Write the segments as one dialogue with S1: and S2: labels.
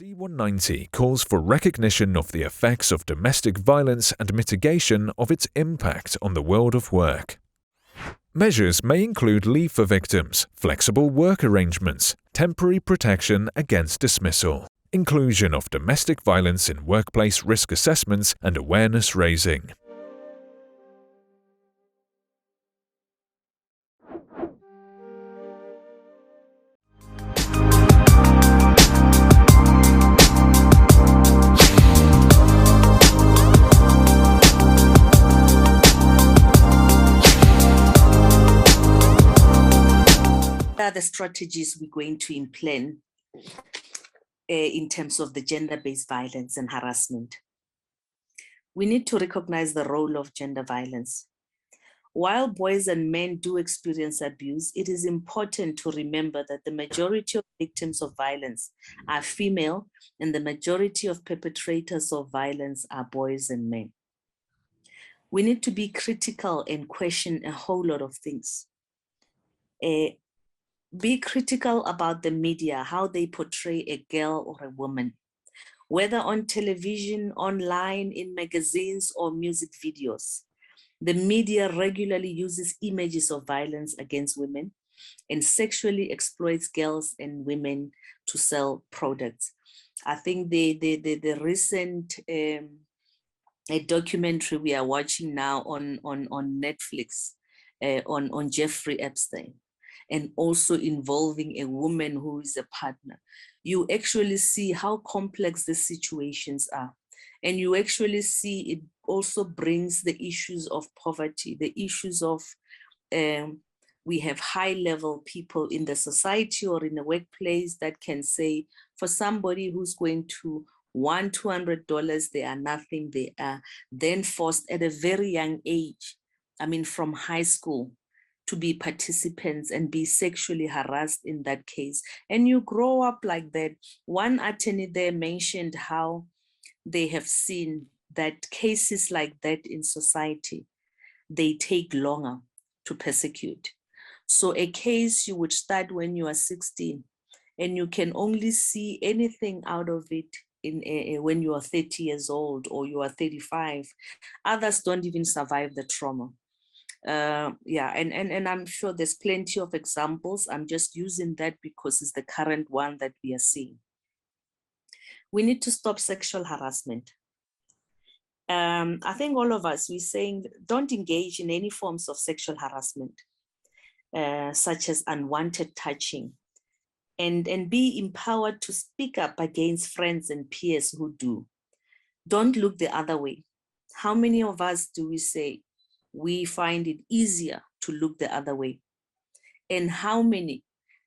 S1: C190 calls for recognition of the effects of domestic violence and mitigation of its impact on the world of work. Measures may include leave for victims, flexible work arrangements, temporary protection against dismissal, inclusion of domestic violence in workplace risk assessments and awareness raising.
S2: What are the strategies we're going to implement in terms of the gender-based violence and harassment? We need to recognize the role of gender violence. While boys and men do experience abuse, it is important to remember that the majority of victims of violence are female, and the majority of perpetrators of violence are boys and men. We need to be critical and question a whole lot of things. Be critical about the media, how they portray a girl or a woman, whether on television, online, in magazines, or music videos. The media regularly uses images of violence against women and sexually exploits girls and women to sell products. I think the recent a documentary we are watching now on Netflix on Jeffrey Epstein, and also involving a woman who is a partner, you actually see how complex the situations are. And you actually see it also brings the issues of poverty, the issues of we have high-level people in the society or in the workplace that can say, for somebody who's going to want $200, they are nothing. They are then forced at a very young age, I mean, from high school, to be participants and be sexually harassed in that case. And you grow up like that. One attorney there mentioned how they have seen that cases like that in society, they take longer to persecute. So a case you would start when you are 16, and you can only see anything out of it when you are 30 years old or you are 35. Others don't even survive the trauma. And I'm sure there's plenty of examples. I'm just using that because it's the current one that we are seeing. We need to stop sexual harassment. I think all of us, we're saying don't engage in any forms of sexual harassment, such as unwanted touching, and be empowered to speak up against friends and peers who do. Don't look the other way. How many of us do we say we find it easier to look the other way? And how many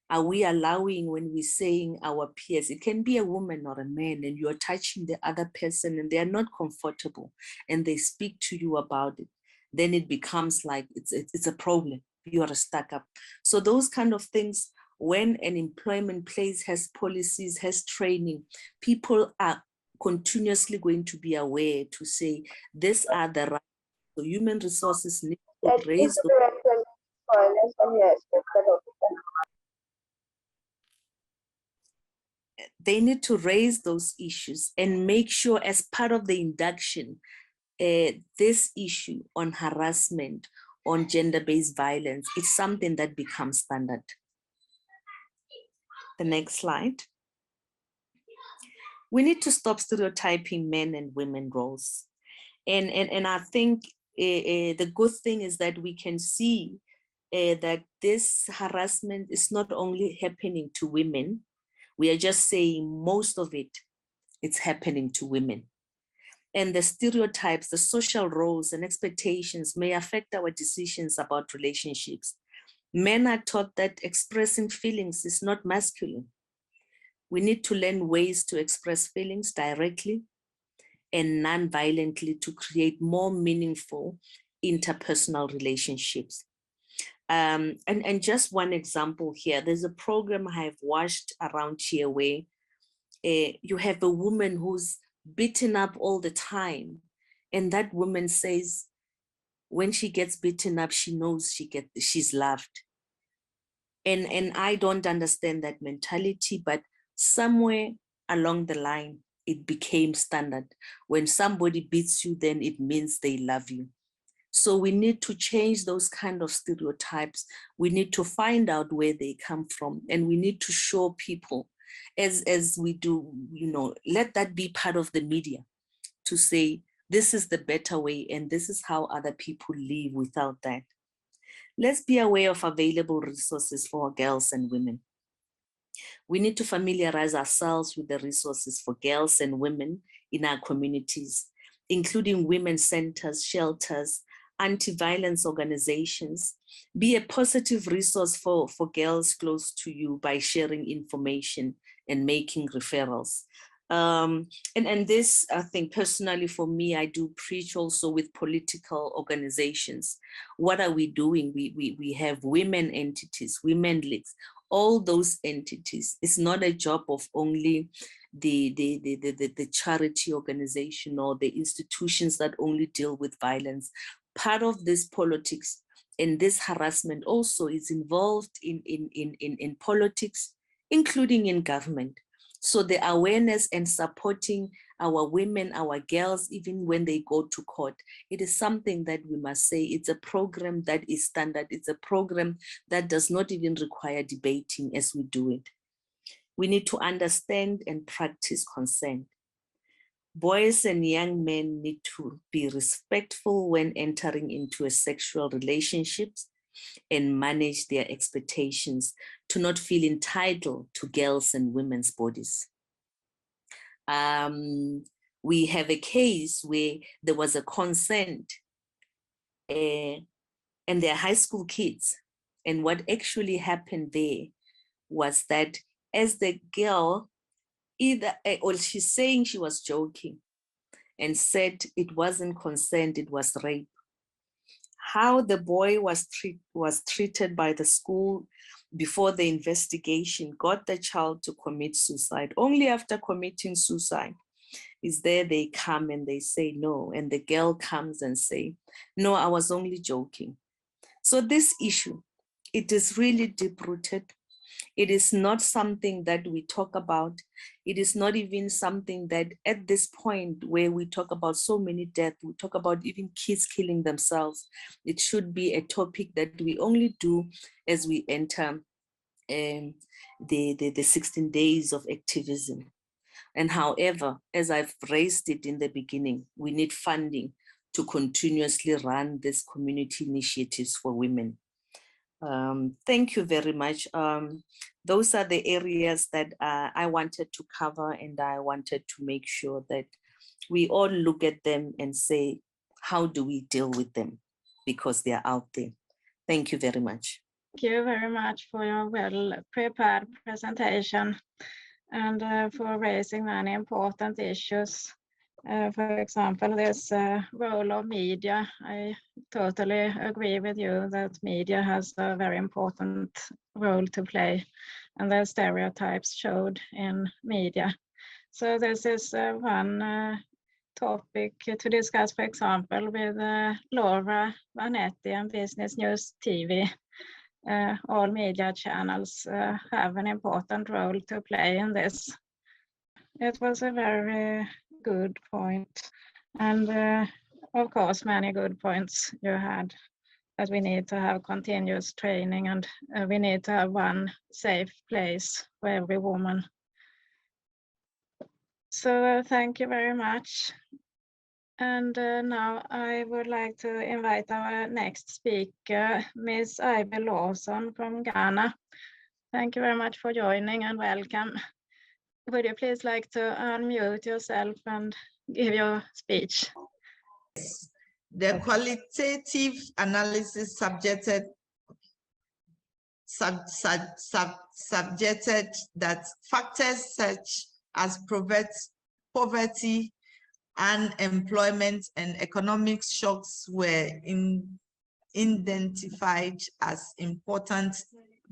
S2: are we allowing when we're saying our peers? It can be a woman or a man, and you're touching the other person and they're not comfortable and they speak to you about it. Then it becomes like it's a problem. You are stuck up. So those kind of things, when an employment place has policies, has training, people are continuously going to be aware to say, these are the rights. So human resources need to raise those. They need to raise those issues and make sure as part of the induction, this issue on harassment, on gender-based violence, is something that becomes standard. The next slide. We need to stop stereotyping men and women roles. And I think the good thing is that we can see that this harassment is not only happening to women. We are just saying most of it's happening to women. And the stereotypes, the social roles and expectations may affect our decisions about relationships. Men are taught that expressing feelings is not masculine. We need to learn ways to express feelings directly and non-violently to create more meaningful interpersonal relationships. And just one example here, there's a program I have watched around here where you have a woman who's beaten up all the time. And that woman says, when she gets beaten up, she knows she's loved. And I don't understand that mentality, but somewhere along the line, it became standard. When somebody beats you, then it means they love you. So we need to change those kind of stereotypes. We need to find out where they come from, and we need to show people, as we do, you know, let that be part of the media, to say, this is the better way, and this is how other people live without that. Let's be aware of available resources for girls and women. We need to familiarize ourselves with the resources for girls and women in our communities, including women's centers, shelters, anti-violence organizations. Be a positive resource for girls close to you by sharing information and making referrals. And this, I think personally for me, I do preach also with political organizations. What are we doing? We have women entities, women leagues, all those entities. It's not a job of only the charity organization or the institutions that only deal with violence. Part of this politics and this harassment also is involved in politics, including in government. So the awareness and supporting our women, our girls, even when they go to court, it is something that we must say, it's a program that is standard. It's a program that does not even require debating as we do it. We need to understand and practice consent. Boys and young men need to be respectful when entering into a sexual relationships and manage their expectations, to not feel entitled to girls' and women's bodies. We have a case where there was a consent and they're high school kids. And what actually happened there was that as the girl, or she's saying she was joking and said it wasn't consent, it was rape. How the boy was treated by the school before the investigation got the child to commit suicide. Only after committing suicide is there they come and they say no, and the girl comes and say, no, I was only joking. So this issue, it is really deep-rooted. It is not something that we talk about. It is not even something that at this point where we talk about so many deaths, we talk about even kids killing themselves. It should be a topic that we only do as we enter the 16 days of activism. And however, as I've raised it in the beginning, we need funding to continuously run these community initiatives for women. Thank you very much. Those are the areas that I wanted to cover, and I wanted to make sure that we all look at them and say, how do we deal with them? Because they are out there. Thank you very much.
S3: Thank you very much for your well-prepared presentation and for raising many important issues. For example, this role of media. I totally agree with you that media has a very important role to play, and the stereotypes showed in media. So this is one topic to discuss, for example, with Laura Vanetti and Business News TV. All media channels have an important role to play in this. It was a very good point, and of course many good points you had, that we need to have continuous training, and we need to have one safe place for every woman. So thank you very much. And now I would like to invite our next speaker, Ms. Ivy Lawson from Ghana. Thank you very much for joining and welcome. Would you please like to unmute yourself and give your speech?
S4: The qualitative analysis subjected that factors such as poverty, unemployment, and economic shocks were identified as important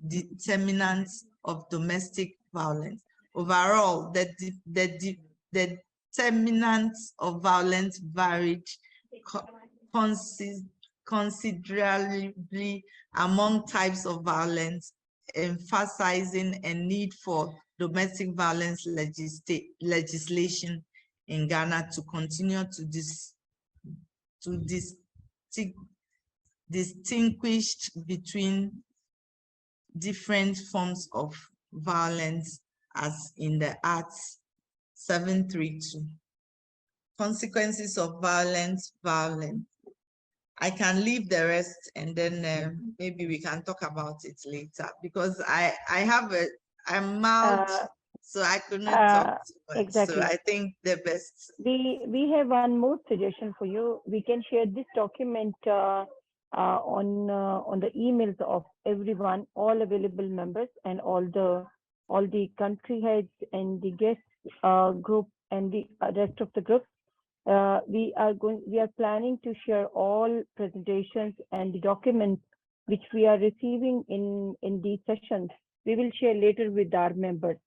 S4: determinants of domestic violence. Overall, the determinants of violence varied considerably among types of violence, emphasizing a need for domestic violence legislation in Ghana to continue to distinguish between different forms of violence as in the Acts 732. Consequences of violence. I can leave the rest and then maybe we can talk about it later because I'm mild, so I could not talk too much.
S5: Exactly.
S4: So I think the best.
S5: We have one more suggestion for you. We can share this document on the emails of everyone, all available members, and all the country heads and the guest group and the rest of the group. We are planning to share all presentations and the documents which we are receiving in these sessions. We will share later with our members.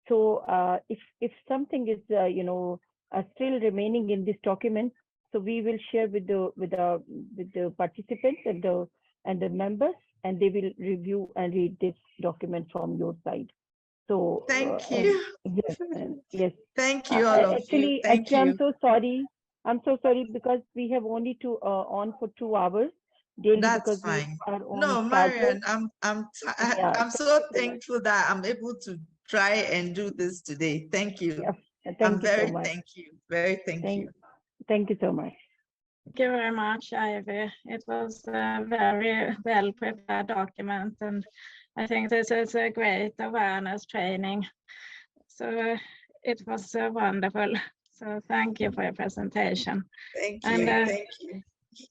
S5: So if something is still remaining in this document, so we will share with the participants and the members, and they will review and read this document from your side. So
S4: thank you.
S5: Yes.
S4: Thank you, all of you. Thank you.
S5: I'm so sorry. I'm so sorry because we have only on for 2 hours daily.
S4: That's
S5: because
S4: fine.
S5: We are on
S4: No, Marian, I'm so thankful that I'm able to try and do this today. Thank you.
S5: Yeah,
S4: I'm very thank you. Very thank you.
S5: Thank you so much.
S3: Thank you very much, Ivy. It was a very well prepared document, and I think this is a great awareness training. So it was wonderful. So thank you for your presentation.
S4: Thank you.
S3: And,
S4: thank you.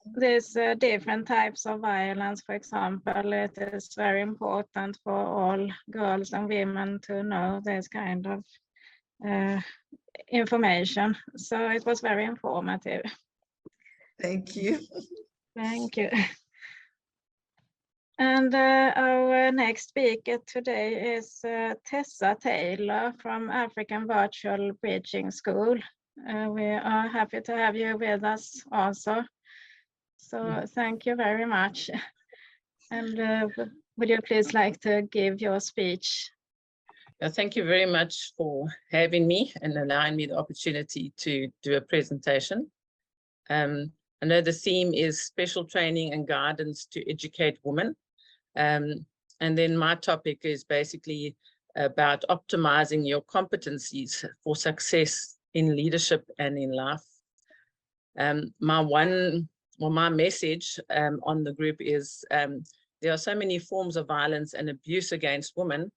S3: There's different types of violence. For example, it is very important for all girls and women to know this kind of information. So it was very informative.
S4: Thank you.
S3: Thank you. And our next speaker today is Tessa Taylor from African Virtual Bridging School. We are happy to have you with us also. So thank you very much. And would you please like to give your speech?
S6: Thank you very much for having me and allowing me the opportunity to do a presentation. I know the theme is special training and guidance to educate women. And then my topic is basically about optimizing your competencies for success in leadership and in life. My message on the group is there are so many forms of violence and abuse against women,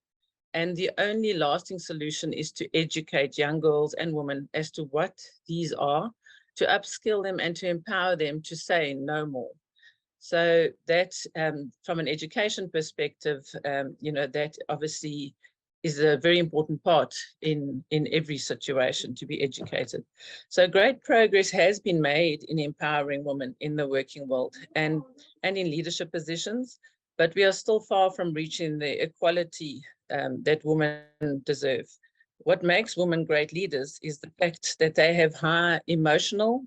S6: and the only lasting solution is to educate young girls and women as to what these are, to upskill them and to empower them to say no more. So that from an education perspective, that obviously is a very important part in every situation, to be educated. So great progress has been made in empowering women in the working world and in leadership positions, but we are still far from reaching the equality that women deserve. What makes women great leaders is the fact that they have high emotional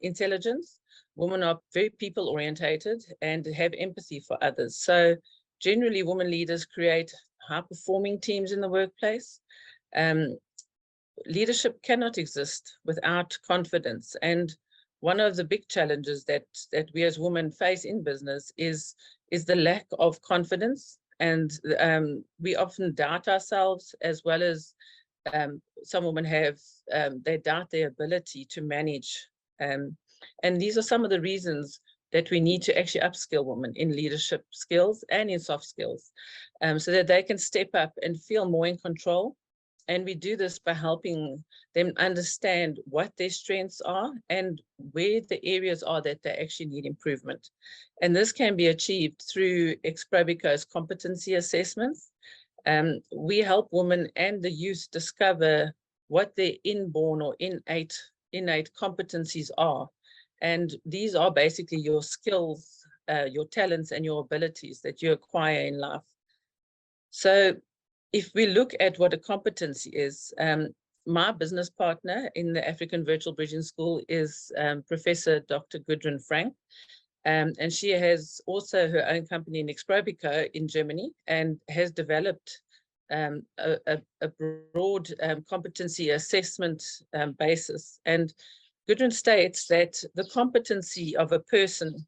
S6: intelligence. Women are very people-orientated and have empathy for others. So generally, women leaders create high-performing teams in the workplace. Leadership cannot exist without confidence. And one of the big challenges that we as women face in business is the lack of confidence. And we often doubt ourselves, as well as some women have, they doubt their ability to manage. And these are some of the reasons that we need to actually upskill women in leadership skills and in soft skills, so that they can step up and feel more in control. And we do this by helping them understand what their strengths are and where the areas are that they actually need improvement. And this can be achieved through Exprobico's competency assessments. We help women and the youth discover what their inborn or innate competencies are. And these are basically your skills, your talents and your abilities that you acquire in life. So if we look at what a competency is, my business partner in the African Virtual Bridging School is Professor Dr. Gudrun Frank. And she has also her own company in Exprobico in Germany and has developed a broad competency assessment basis. And Gudrun states that the competency of a person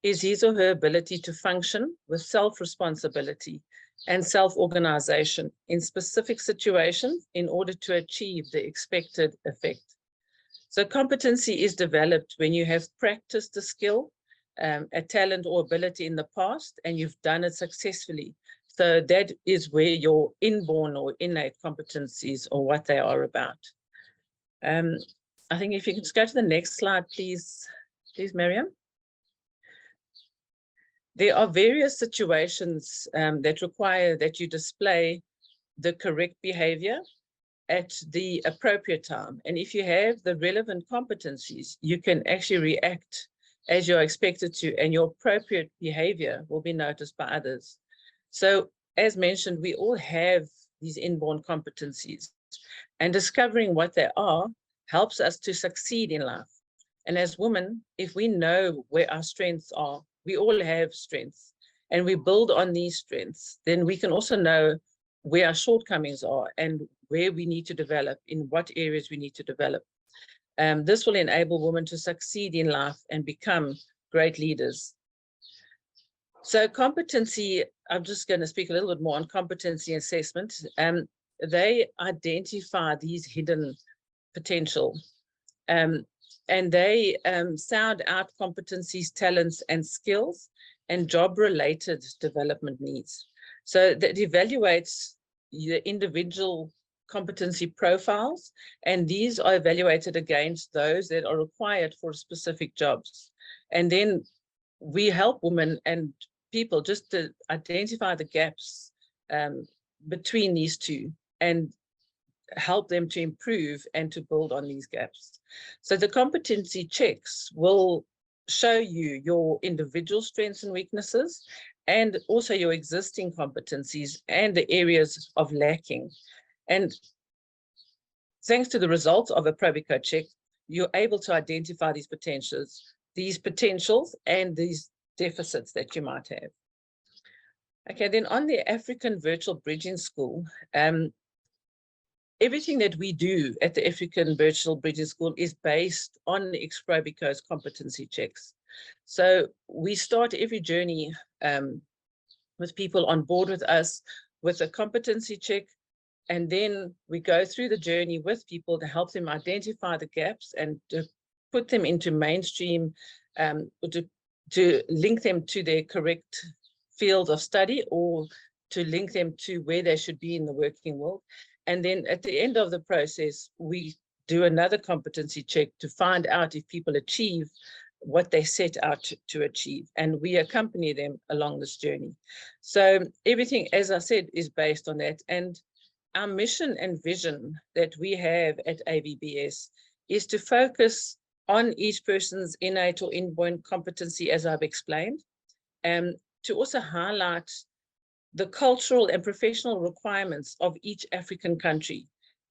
S6: is his or her ability to function with self-responsibility and self-organization in specific situations in order to achieve the expected effect. So competency is developed when you have practiced a skill, a talent or ability in the past, and you've done it successfully. So that is where your inborn or innate competencies or what they are about. I think if you can just go to the next slide, please, Miriam. There are various situations that require that you display the correct behavior at the appropriate time. And if you have the relevant competencies, you can actually react as you're expected to, and your appropriate behavior will be noticed by others. So as mentioned, we all have these inborn competencies, and discovering what they are helps us to succeed in life. And as women, if we know where our strengths are, we all have strengths, and we build on these strengths, then we can also know where our shortcomings are and where we need to develop, in what areas we need to develop. This will enable women to succeed in life and become great leaders. So competency, I'm just going to speak a little bit more on competency assessment. They identify these hidden potential, and they sound out competencies, talents, and skills, and job-related development needs. So that evaluates the individual competency profiles, and these are evaluated against those that are required for specific jobs. And then we help women and people just to identify the gaps between these two and help them to improve and to build on these gaps. So the competency checks will show you your individual strengths and weaknesses, and also your existing competencies and the areas of lacking. And thanks to the results of a Probico check, you're able to identify these potentials and these deficits that you might have. Okay, then on the African Virtual Bridging School, everything that we do at the African Virtual Bridging School is based on the ex-Probico's competency checks. So we start every journey with people on board with us with a competency check, and then we go through the journey with people to help them identify the gaps and to put them into mainstream, to link them to their correct field of study, or to link them to where they should be in the working world. And then at the end of the process, we do another competency check to find out if people achieve what they set out to achieve. And we accompany them along this journey. So everything, as I said, is based on that. And our mission and vision that we have at AVBS is to focus on each person's innate or inborn competency, as I've explained, and to also highlight the cultural and professional requirements of each African country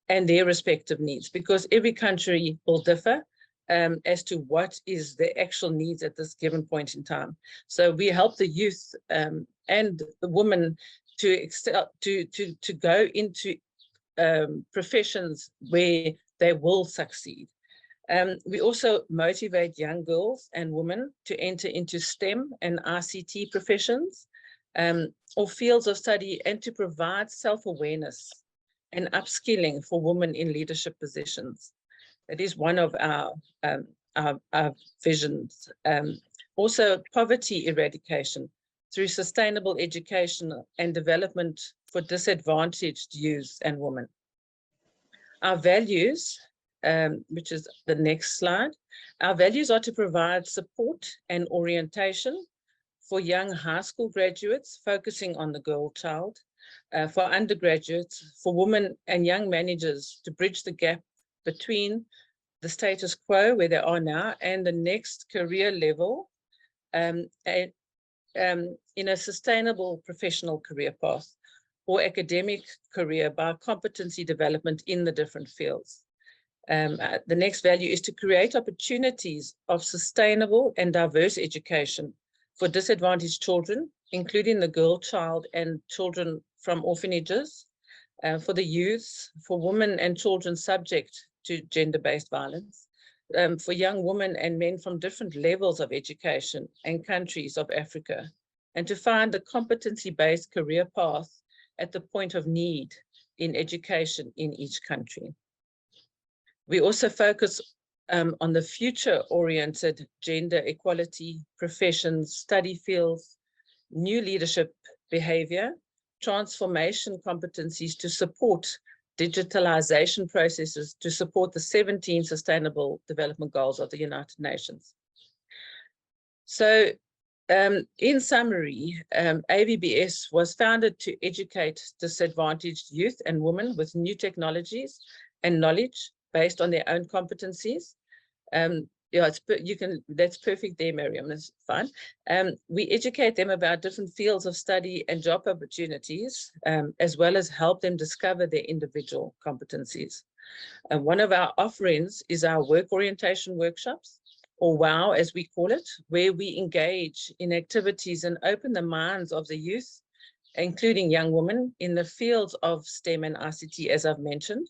S6: and their respective needs, because every country will differ as to what is the actual needs at this given point in time. So we help the youth and the women to excel, to go into professions where they will succeed. We also motivate young girls and women to enter into STEM and ICT professions or fields of study, and to provide self-awareness and upskilling for women in leadership positions. That is one of our visions. Also, poverty eradication through sustainable education and development for disadvantaged youth and women. Our values, which is the next slide, our values are to provide support and orientation for young high school graduates, focusing on the girl child, for undergraduates, for women and young managers to bridge the gap between the status quo where they are now and the next career level in a sustainable professional career path or academic career by competency development in the different fields. The next value is to create opportunities of sustainable and diverse education for disadvantaged children, including the girl child and children from orphanages, for the youth, for women and children subject to gender-based violence, for young women and men from different levels of education and countries of Africa, and to find the competency-based career path at the point of need in education in each country. We also focus on the future-oriented gender equality, professions, study fields, new leadership behavior, transformation competencies to support digitalization processes to support the 17 Sustainable Development Goals of the United Nations. So in summary, AVBS was founded to educate disadvantaged youth and women with new technologies and knowledge based on their own competencies. Yeah, that's perfect there, Miriam, that's fine. We educate them about different fields of study and job opportunities, as well as help them discover their individual competencies. And one of our offerings is our work orientation workshops, or WOW as we call it, where we engage in activities and open the minds of the youth, including young women, in the fields of STEM and ICT, as I've mentioned.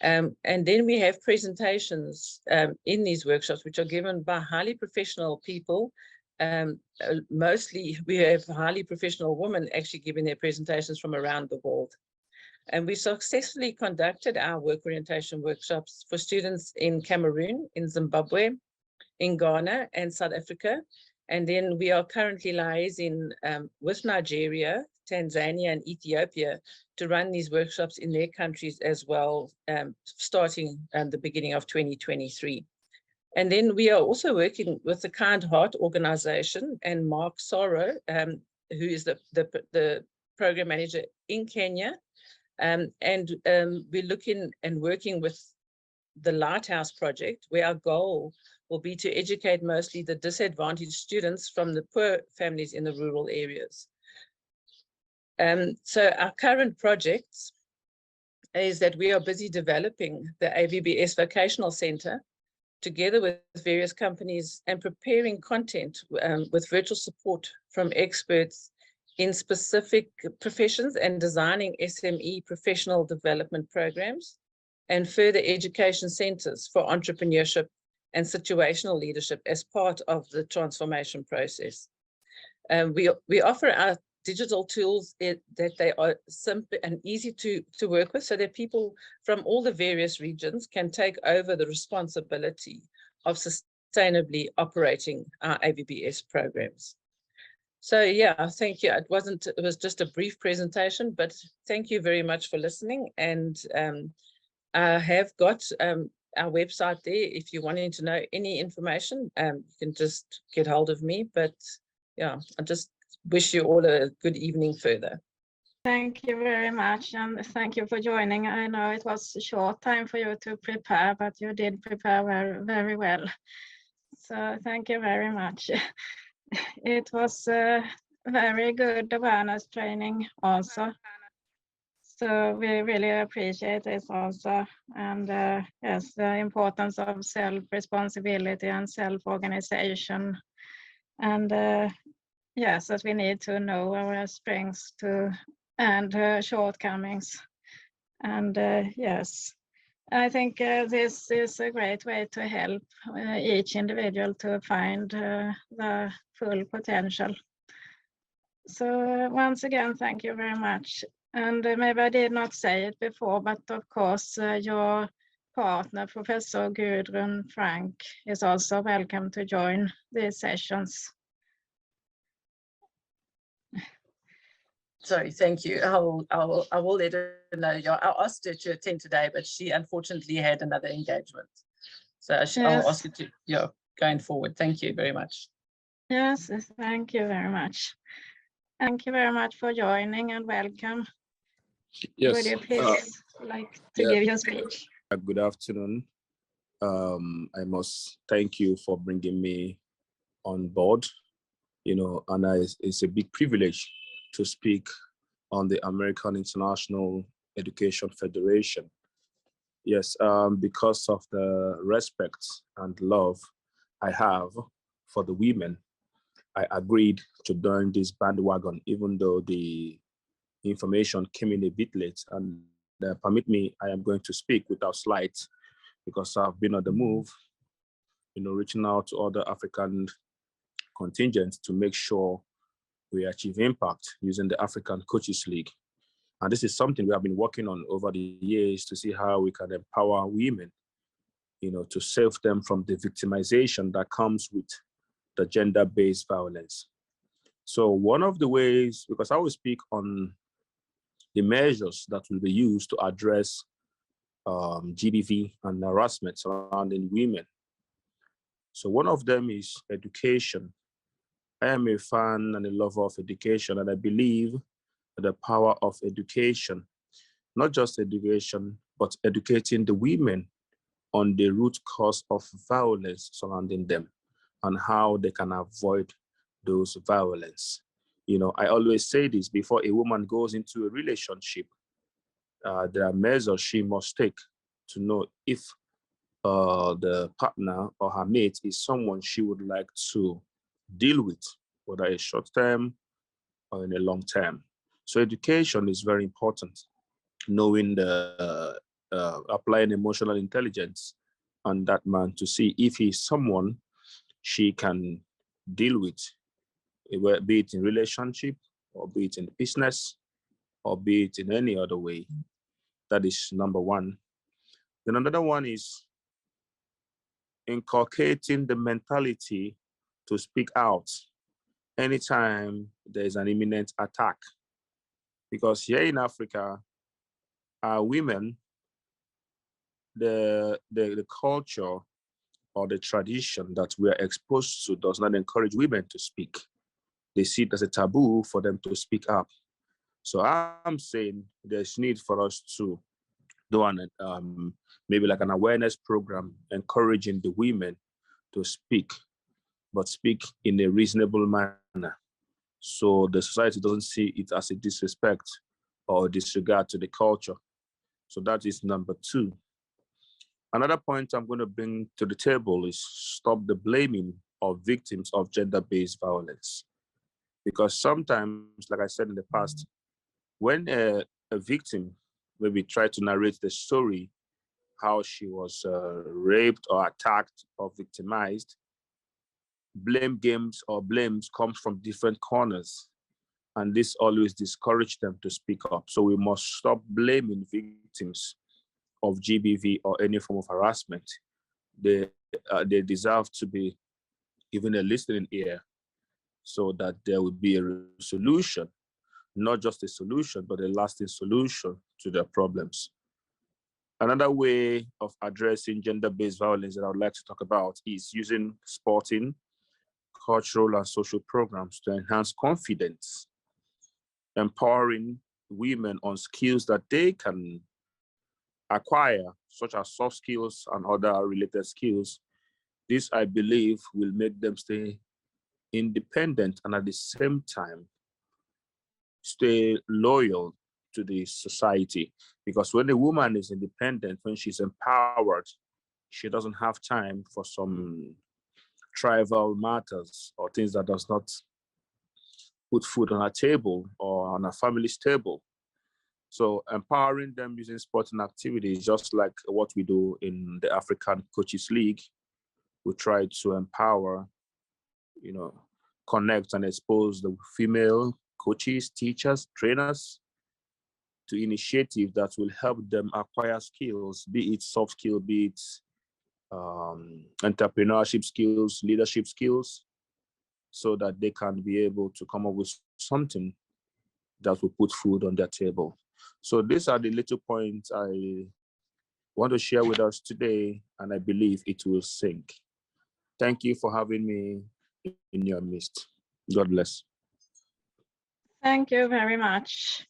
S6: And then we have presentations in these workshops, which are given by highly professional people. Mostly we have highly professional women actually giving their presentations from around the world. And we successfully conducted our work orientation workshops for students in Cameroon, in Zimbabwe, in Ghana and South Africa. And then we are currently liaising with Nigeria, Tanzania and Ethiopia to run these workshops in their countries as well, starting at the beginning of 2023. And then we are also working with the Kind Heart organization and Mark Sorrow, who is the program manager in Kenya. And we're looking and working with the Lighthouse Project, where our goal will be to educate mostly the disadvantaged students from the poor families in the rural areas. So our current projects is that we are busy developing the AVBS Vocational Center together with various companies and preparing content with virtual support from experts in specific professions and designing SME professional development programs and further education centers for entrepreneurship and situational leadership as part of the transformation process. We offer our digital tools that they are simple and easy to work with, so that people from all the various regions can take over the responsibility of sustainably operating our AVBS programs. So yeah, thank you. It was just a brief presentation, but thank you very much for listening. And I have got our website there. If you're wanting to know any information, you can just get hold of me. But yeah, I just wish you all a good evening further.
S3: Thank you very much, and thank you for joining. I know it was a short time for you to prepare, but you did prepare very, very well. So thank you very much. It was a very good awareness training also. So we really appreciate this also. And yes, the importance of self-responsibility and self-organization. And yes, that we need to know our strengths and shortcomings. And yes, I think this is a great way to help each individual to find the full potential. So once again, thank you very much. And maybe I did not say it before, but of course, your partner, Professor Gudrun Frank, is also welcome to join these sessions.
S6: Sorry, thank you. I will let her know. I asked her to attend today, but she unfortunately had another engagement. So I'll ask her to, going forward. Thank you very much.
S3: Yes, thank you very much. Thank you very much for joining and welcome.
S7: Yes.
S3: Would you please like to give your speech?
S7: Good afternoon. I must thank you for bringing me on board. And it's a big privilege to speak on the American International Education Federation. Yes, because of the respect and love I have for the women, I agreed to join this bandwagon, even though the information came in a bit late, and permit me, I am going to speak without slides because I've been on the move, reaching out to other African contingents to make sure we achieve impact using the African Coaches League. And this is something we have been working on over the years to see how we can empower women, to save them from the victimization that comes with the gender-based violence. So one of the ways, because I will speak on the measures that will be used to address GBV and harassment surrounding women. So one of them is education. I am a fan and a lover of education, and I believe the power of education, not just education, but educating the women on the root cause of violence surrounding them and how they can avoid those violence. I always say this: before a woman goes into a relationship, there are measures she must take to know if the partner or her mate is someone she would like to deal with, whether a short term or in a long term. So education is very important. Knowing applying emotional intelligence on that man to see if he's someone she can deal with, be it in relationship or be it in business or be it in any other way. That is number one. Then another one is inculcating the mentality to speak out anytime there is an imminent attack. Because here in Africa, our women, the culture or the tradition that we are exposed to does not encourage women to speak. They see it as a taboo for them to speak up. So I'm saying there's need for us to do maybe like an awareness program encouraging the women to speak, but speak in a reasonable manner, so the society doesn't see it as a disrespect or disregard to the culture. So that is number two. Another point I'm going to bring to the table is stop the blaming of victims of gender-based violence. Because sometimes, like I said in the past, when a victim maybe try to narrate the story, how she was raped or attacked or victimized, blame games or blames comes from different corners, and this always discourages them to speak up. So we must stop blaming victims of GBV or any form of harassment. They deserve to be given a listening ear so that there would be a solution, not just a solution, but a lasting solution to their problems. Another way of addressing gender-based violence that I would like to talk about is using sporting, cultural, and social programs to enhance confidence, empowering women on skills that they can acquire, such as soft skills and other related skills. This, I believe, will make them stay independent and at the same time stay loyal to the society. Because when a woman is independent, when she's empowered, she doesn't have time for some trivial matters or things that does not put food on her table or on her family's table. So empowering them using sporting activities, just like what we do in the African Coaches League, we try to empower, connect and expose the female coaches, teachers, trainers to initiatives that will help them acquire skills, be it soft skill, be it entrepreneurship skills, leadership skills, so that they can be able to come up with something that will put food on their table. So these are the little points I want to share with us today, and I believe it will sink. Thank you for having me in your midst. God bless.
S3: Thank you very much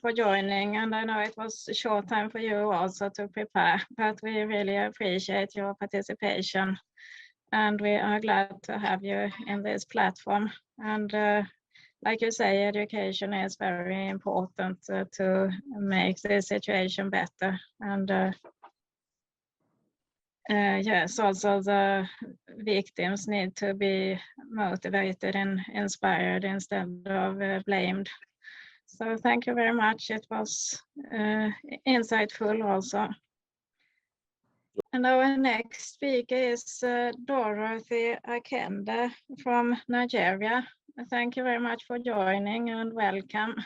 S3: for joining. And I know it was a short time for you also to prepare, but we really appreciate your participation. And we are glad to have you in this platform. And like you say, education is very important to make the situation better. And yes, also the victims need to be motivated and inspired instead of blamed. So thank you very much. It was insightful also. And our next speaker is Dorothy Akende from Nigeria. Thank you very much for joining and welcome.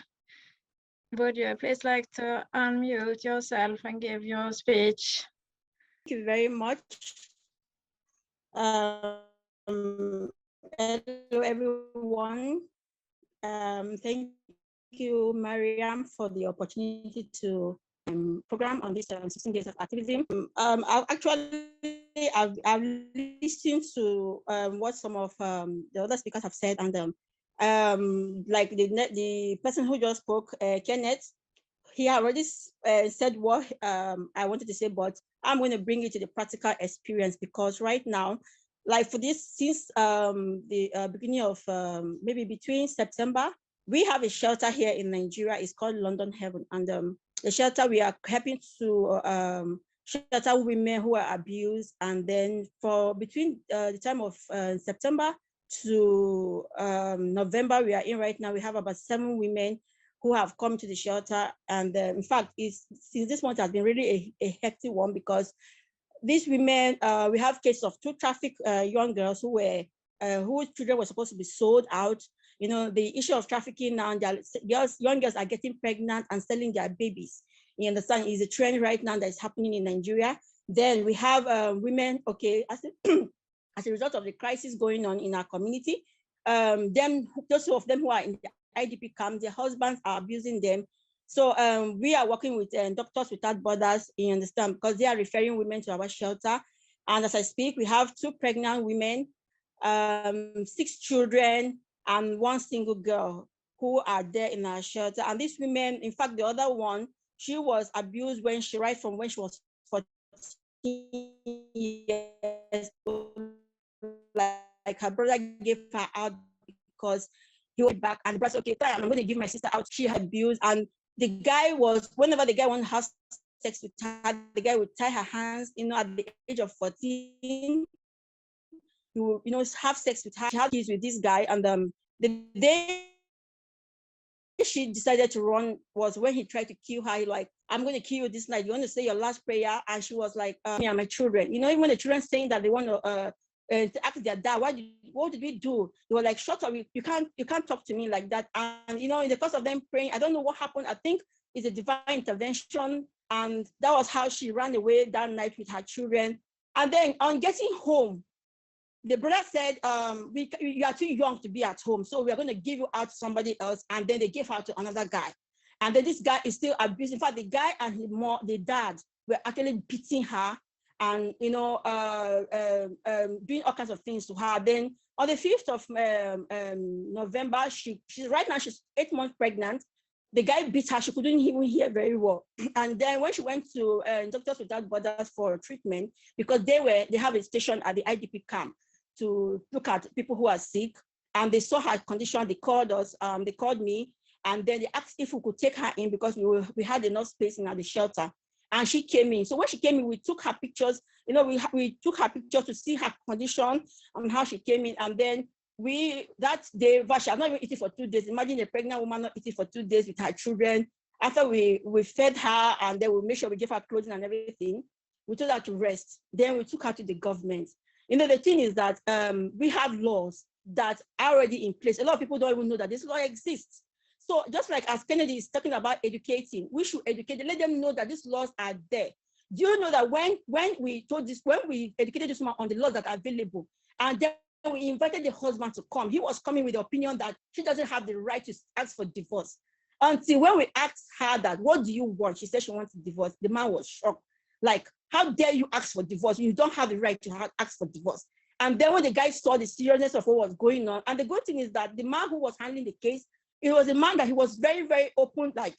S3: Would you please like to unmute yourself and give your speech?
S8: Thank you very much. Hello, everyone. Thank you, Mariam, for the opportunity to program on this 16 days of activism. I've listened to what some of the other speakers have said, and like the person who just spoke, Kenneth, he already said what I wanted to say, but I'm going to bring it to the practical experience, because right now, like for this, since the beginning of maybe between September, we have a shelter here in Nigeria. It's called London Heaven, and the shelter, we are helping to shelter women who are abused. And then for between the time of September to November we are in right now, we have about 7 women who have come to the shelter. And in fact, since this month has been really a hectic one, because these women, we have cases of 2 trafficked young girls whose children were supposed to be sold out. You know, the issue of trafficking now, young girls are getting pregnant and selling their babies. You understand, is a trend right now that is happening in Nigeria. Then we have women, okay, as a result of the crisis going on in our community, those of them who are in the IDP camp, their husbands are abusing them. So we are working with Doctors Without Borders, you understand, because they are referring women to our shelter. And as I speak, we have 2 pregnant women, 6 children, and 1 single girl who are there in our shelter. And these women, in fact, the other one, she was abused right from when she was 14 years old. Like her brother gave her out because he went back, and the brother said, okay, I'm going to give my sister out. She had abused, and the guy was, whenever the guy wanted to have sex with her, the guy would tie her hands, you know, at the age of 14. He would, you know, have sex with her. She had kids with this guy, and the day she decided to run was when he tried to kill her. He like, I'm going to kill you this night. You want to say your last prayer? And she was like, me and my children. You know, even the children saying that they want to ask their dad, what did we do? They were like, shut up, you can't talk to me like that. And you know, in the course of them praying, I don't know what happened. I think it's a divine intervention, and that was how she ran away that night with her children. And then on getting home, the brother said, you are too young to be at home, so we are going to give you out to somebody else. And then they gave her to another guy. And then this guy is still abusing. In fact, the guy and the dad were actually beating her, and you know, doing all kinds of things to her. Then on the 5th of November, right now she's 8 months pregnant. The guy beat her. She couldn't even hear very well. And then when she went to Doctors Without Borders for treatment, because they have a station at the IDP camp to look at people who are sick, and they saw her condition. They called us. They called me, and then they asked if we could take her in, because we had enough space in the shelter. And she came in. So when she came in, we took her pictures. You know, we took her pictures to see her condition and how she came in. And then that day, she had not even eaten for 2 days. Imagine a pregnant woman not eating for 2 days with her children. After we fed her, and then we made sure we gave her clothing and everything, we told her to rest. Then we took her to the government. You know, the thing is that we have laws that are already in place. A lot of people don't even know that this law exists. So just like as Kennedy is talking about educating, we should educate, let them know that these laws are there. Do you know that when we educated this woman on the laws that are available, and then we invited the husband to come, he was coming with the opinion that she doesn't have the right to ask for divorce. Until when we asked her that, what do you want? She said she wants a divorce. The man was shocked. Like, how dare you ask for divorce? You don't have the right to ask for divorce. And then when the guy saw the seriousness of what was going on, and the good thing is that the man who was handling the case, it was a man that he was very, very open. Like,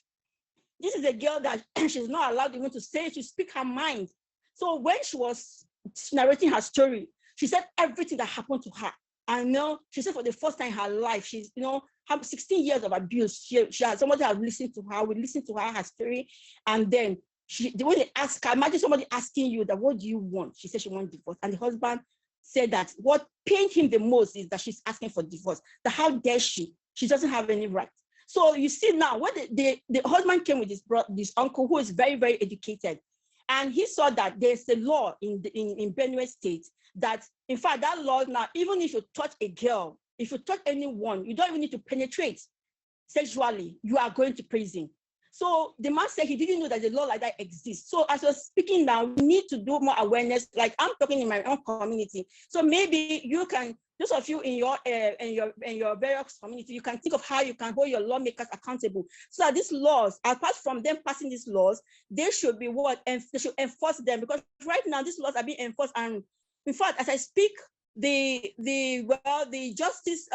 S8: this is a girl that she's not allowed even to say, to speak her mind. So when she was narrating her story, she said everything that happened to her. And now she said for the first time in her life, she's, you know, have 16 years of abuse. She had somebody that listened to her, we listened to her story. And then when they ask her, imagine somebody asking you that, what do you want? She said she wants divorce. And the husband said that what pained him the most is that she's asking for divorce. That how dare she? She doesn't have any right. So you see now, what the husband came with this uncle who is very, very educated. And he saw that there's a law in Benue State that, in fact, that law now, even if you touch a girl, if you touch anyone, you don't even need to penetrate sexually, you are going to prison. So the man said he didn't know that the law like that exists. So as we're speaking now, we need to do more awareness. Like I'm talking in my own community. So maybe you can, those of you in your various community, you can think of how you can hold your lawmakers accountable. So that these laws, apart from them passing these laws, they should be what? And they should enforce them, because right now these laws are being enforced. And in fact, as I speak, the justice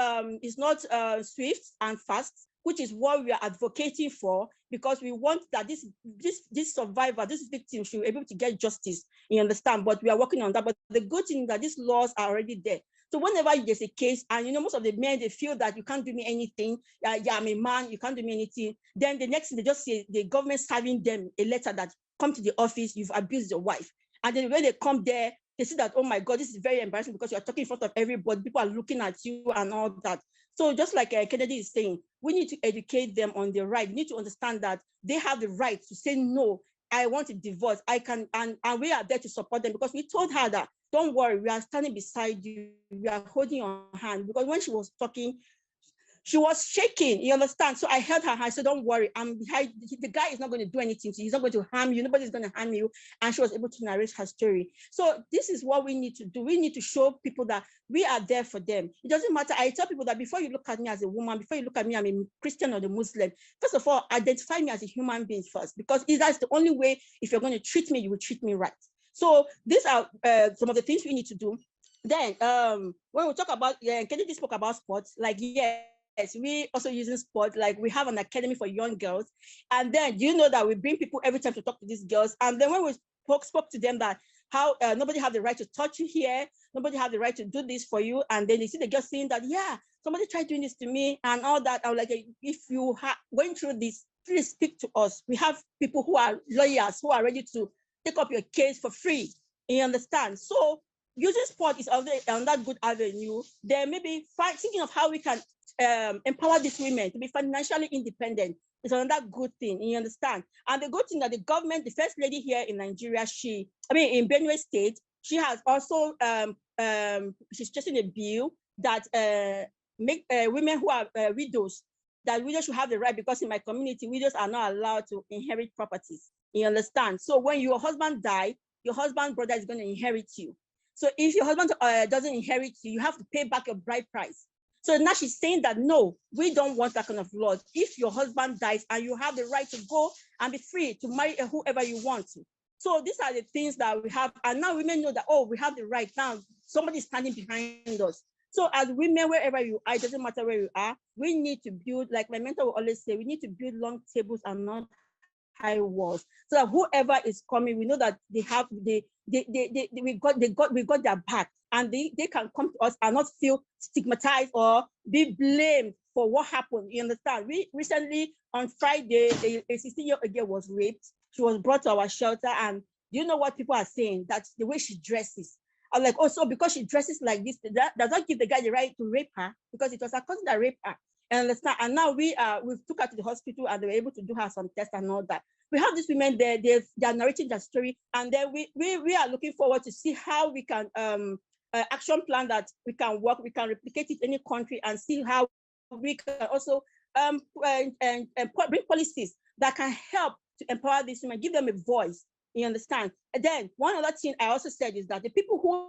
S8: is not swift and fast, which is what we are advocating for, because we want that this survivor, this victim should be able to get justice, you understand? But we are working on that. But the good thing is that these laws are already there. So whenever there's a case, and most of the men, they feel that you can't do me anything, yeah, I'm a man, you can't do me anything. Then the next thing, they just say the government serving them a letter that come to the office, you've abused your wife. And then when they come there, they see that, oh my God, this is very embarrassing because you're talking in front of everybody, people are looking at you and all that. So just like Kennedy is saying, we need to educate them on the right. We need to understand that they have the right to say, no, I want a divorce. I can, and we are there to support them, because we told her that, don't worry, we are standing beside you. We are holding your hand. Because when she was talking, she was shaking, you understand? So I held her hand. I said, don't worry, I'm behind. The guy is not going to do anything to you. He's not going to harm you. Nobody's going to harm you. And she was able to narrate her story. So this is what we need to do. We need to show people that we are there for them. It doesn't matter. I tell people that before you look at me as a woman, before you look at me, I'm a Christian or a Muslim, first of all, identify me as a human being first, because that's the only way. If you're going to treat me, you will treat me right. So these are some of the things we need to do. Then when we talk about, Kennedy spoke about sports, like, yes, we also using sport, like we have an academy for young girls. And then do you know that we bring people every time to talk to these girls? And then when we spoke to them that how nobody have the right to touch you here, nobody have the right to do this for you. And then they see the girls saying that, yeah, somebody tried doing this to me and all that. I was like, if you are going through this, please speak to us. We have people who are lawyers who are ready to take up your case for free. You understand? So using sport is on that good avenue. Then maybe thinking of how we can empower these women to be financially independent is another good thing, you understand? And the good thing that the government, the first lady here in Nigeria, in Benue State, she has also, she's chasing a bill that make women who are widows, that widows should have the right, because in my community, widows are not allowed to inherit properties, you understand? So when your husband dies, your husband's brother is going to inherit you. So if your husband doesn't inherit you, you have to pay back your bride price. So now she's saying that, no, we don't want that kind of law. If your husband dies and you have the right to go and be free to marry whoever you want to. So these are the things that we have. And now women know that, oh, we have the right now. Somebody's standing behind us. So as women, wherever you are, it doesn't matter where you are, we need to build, like my mentor will always say, we need to build long tables and not high walls, so that whoever is coming, we know that they have we got their back, and they can come to us and not feel stigmatized or be blamed for what happened. You understand? We recently on Friday, a 16-year-old girl was raped. She was brought to our shelter, and do you know what people are saying? That's the way she dresses. I'm like, oh, so because she dresses like this, that does not give the guy the right to rape her, because it was her cousin that raped her. And now we took her to the hospital, and they were able to do her some tests and all that. We have these women there, they are narrating their story, and then we are looking forward to see how we can action plan that we can work, we can replicate it in any country, and see how we can also bring policies that can help to empower these women, give them a voice. You understand? And then one other thing I also said is that the people who,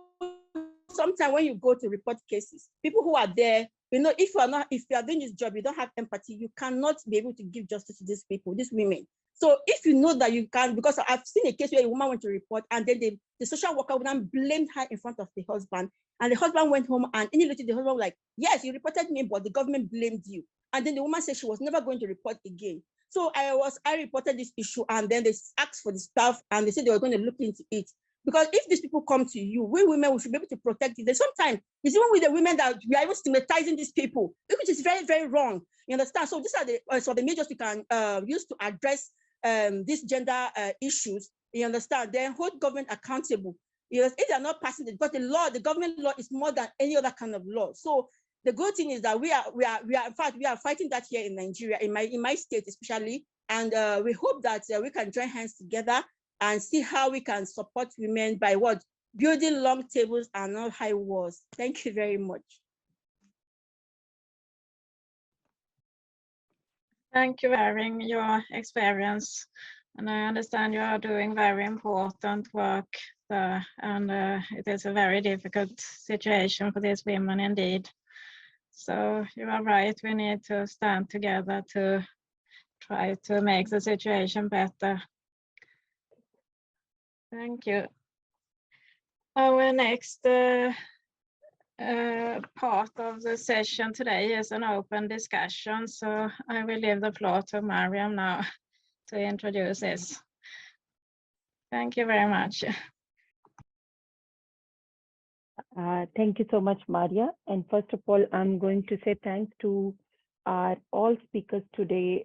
S8: sometimes when you go to report cases, people who are there, if you are doing this job, you don't have empathy, you cannot be able to give justice to these people, these women. So if you know that you can, because I've seen a case where a woman went to report, and then the social worker woman blamed her in front of the husband, and the husband went home, and immediately the husband was like, yes, you reported me, but the government blamed you. And then the woman said she was never going to report again. So I reported this issue, and then they asked for the staff, and they said they were going to look into it. Because if these people come to you, we women, we should be able to protect it. There's sometimes, it's even with the women that we are even stigmatizing these people, which is very, very wrong. You understand? So these are the measures we can use to address these gender issues. You understand? Then hold government accountable. If they are not passing it, but the government law is more than any other kind of law. So the good thing is that we are in fact we are fighting that here in Nigeria, in my state especially, and we hope that we can join hands together and see how we can support women by building long tables and not high walls. Thank you very much.
S3: Thank you for sharing your experience. And I understand you are doing very important work there, and it is a very difficult situation for these women indeed. So you are right, we need to stand together to try to make the situation better. Thank you. Our next part of the session today is an open discussion, so I will leave the floor to Mariam now to introduce this. Thank you very much.
S5: Thank you so much, Maria. And first of all, I'm going to say thanks to our all speakers today,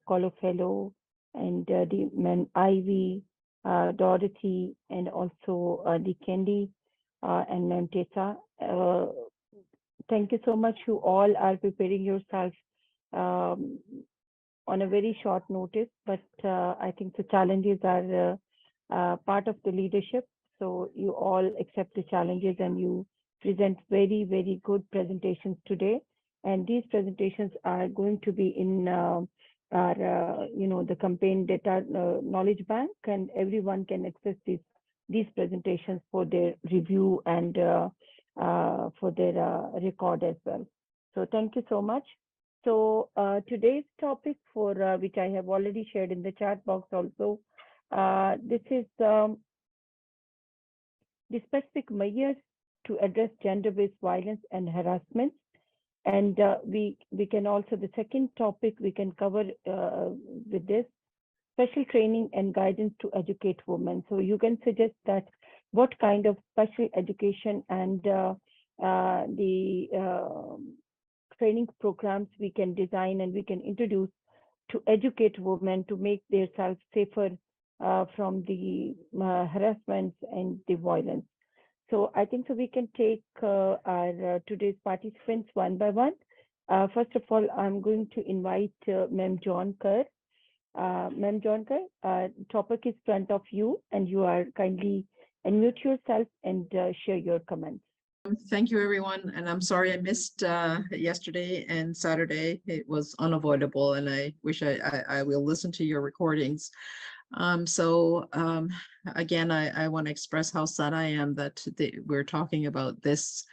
S5: Colo Fellow and the men Ivy, Dorothy, and also the Kendi and Ma'am Tessa. Thank you so much. You all are preparing yourself on a very short notice, but I think the challenges are part of the leadership. So you all accept the challenges and you present very, very good presentations today. And these presentations are going to be in our, the campaign data knowledge bank, and everyone can access these presentations for their review and for their record as well. So thank you so much. So today's topic, for which I have already shared in the chat box also, this is the specific measures to address gender-based violence and harassment. And we can also, the second topic we can cover with this, special training and guidance to educate women. So you can suggest that what kind of special education and the training programs we can design and we can introduce to educate women to make themselves safer from the harassment and the violence. So I think so we can take our today's participants one by one. First of all, I'm going to invite Ma'am John Kerr. Ma'am John Kerr, topic is front of you, and you are kindly unmute yourself and share your comments.
S9: Thank you, everyone. And I'm sorry I missed yesterday and Saturday. It was unavoidable, and I wish I will listen to your recordings. Again, I want to express how sad I am that we're talking about this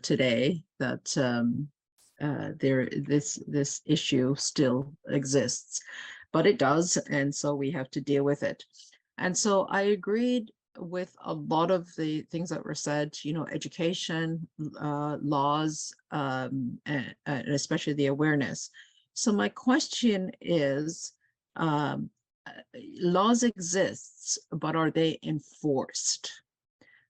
S9: today, that this issue still exists, but it does, and so we have to deal with it. And so I agreed with a lot of the things that were said, education, laws, and especially the awareness. So my question is, laws exist, but are they enforced?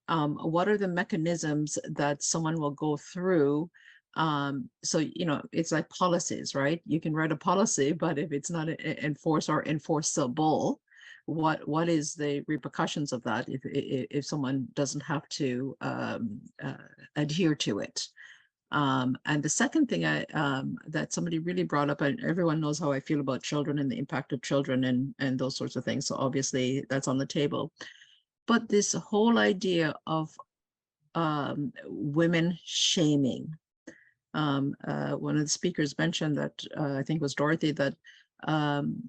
S9: What are the mechanisms that someone will go through? So, it's like policies, right? You can write a policy, but if it's not enforced or enforceable, what is the repercussions of that if someone doesn't have to adhere to it? And the second thing that somebody really brought up, and everyone knows how I feel about children and the impact of children and those sorts of things. So obviously that's on the table. But this whole idea of women shaming. One of the speakers mentioned that, I think it was Dorothy, that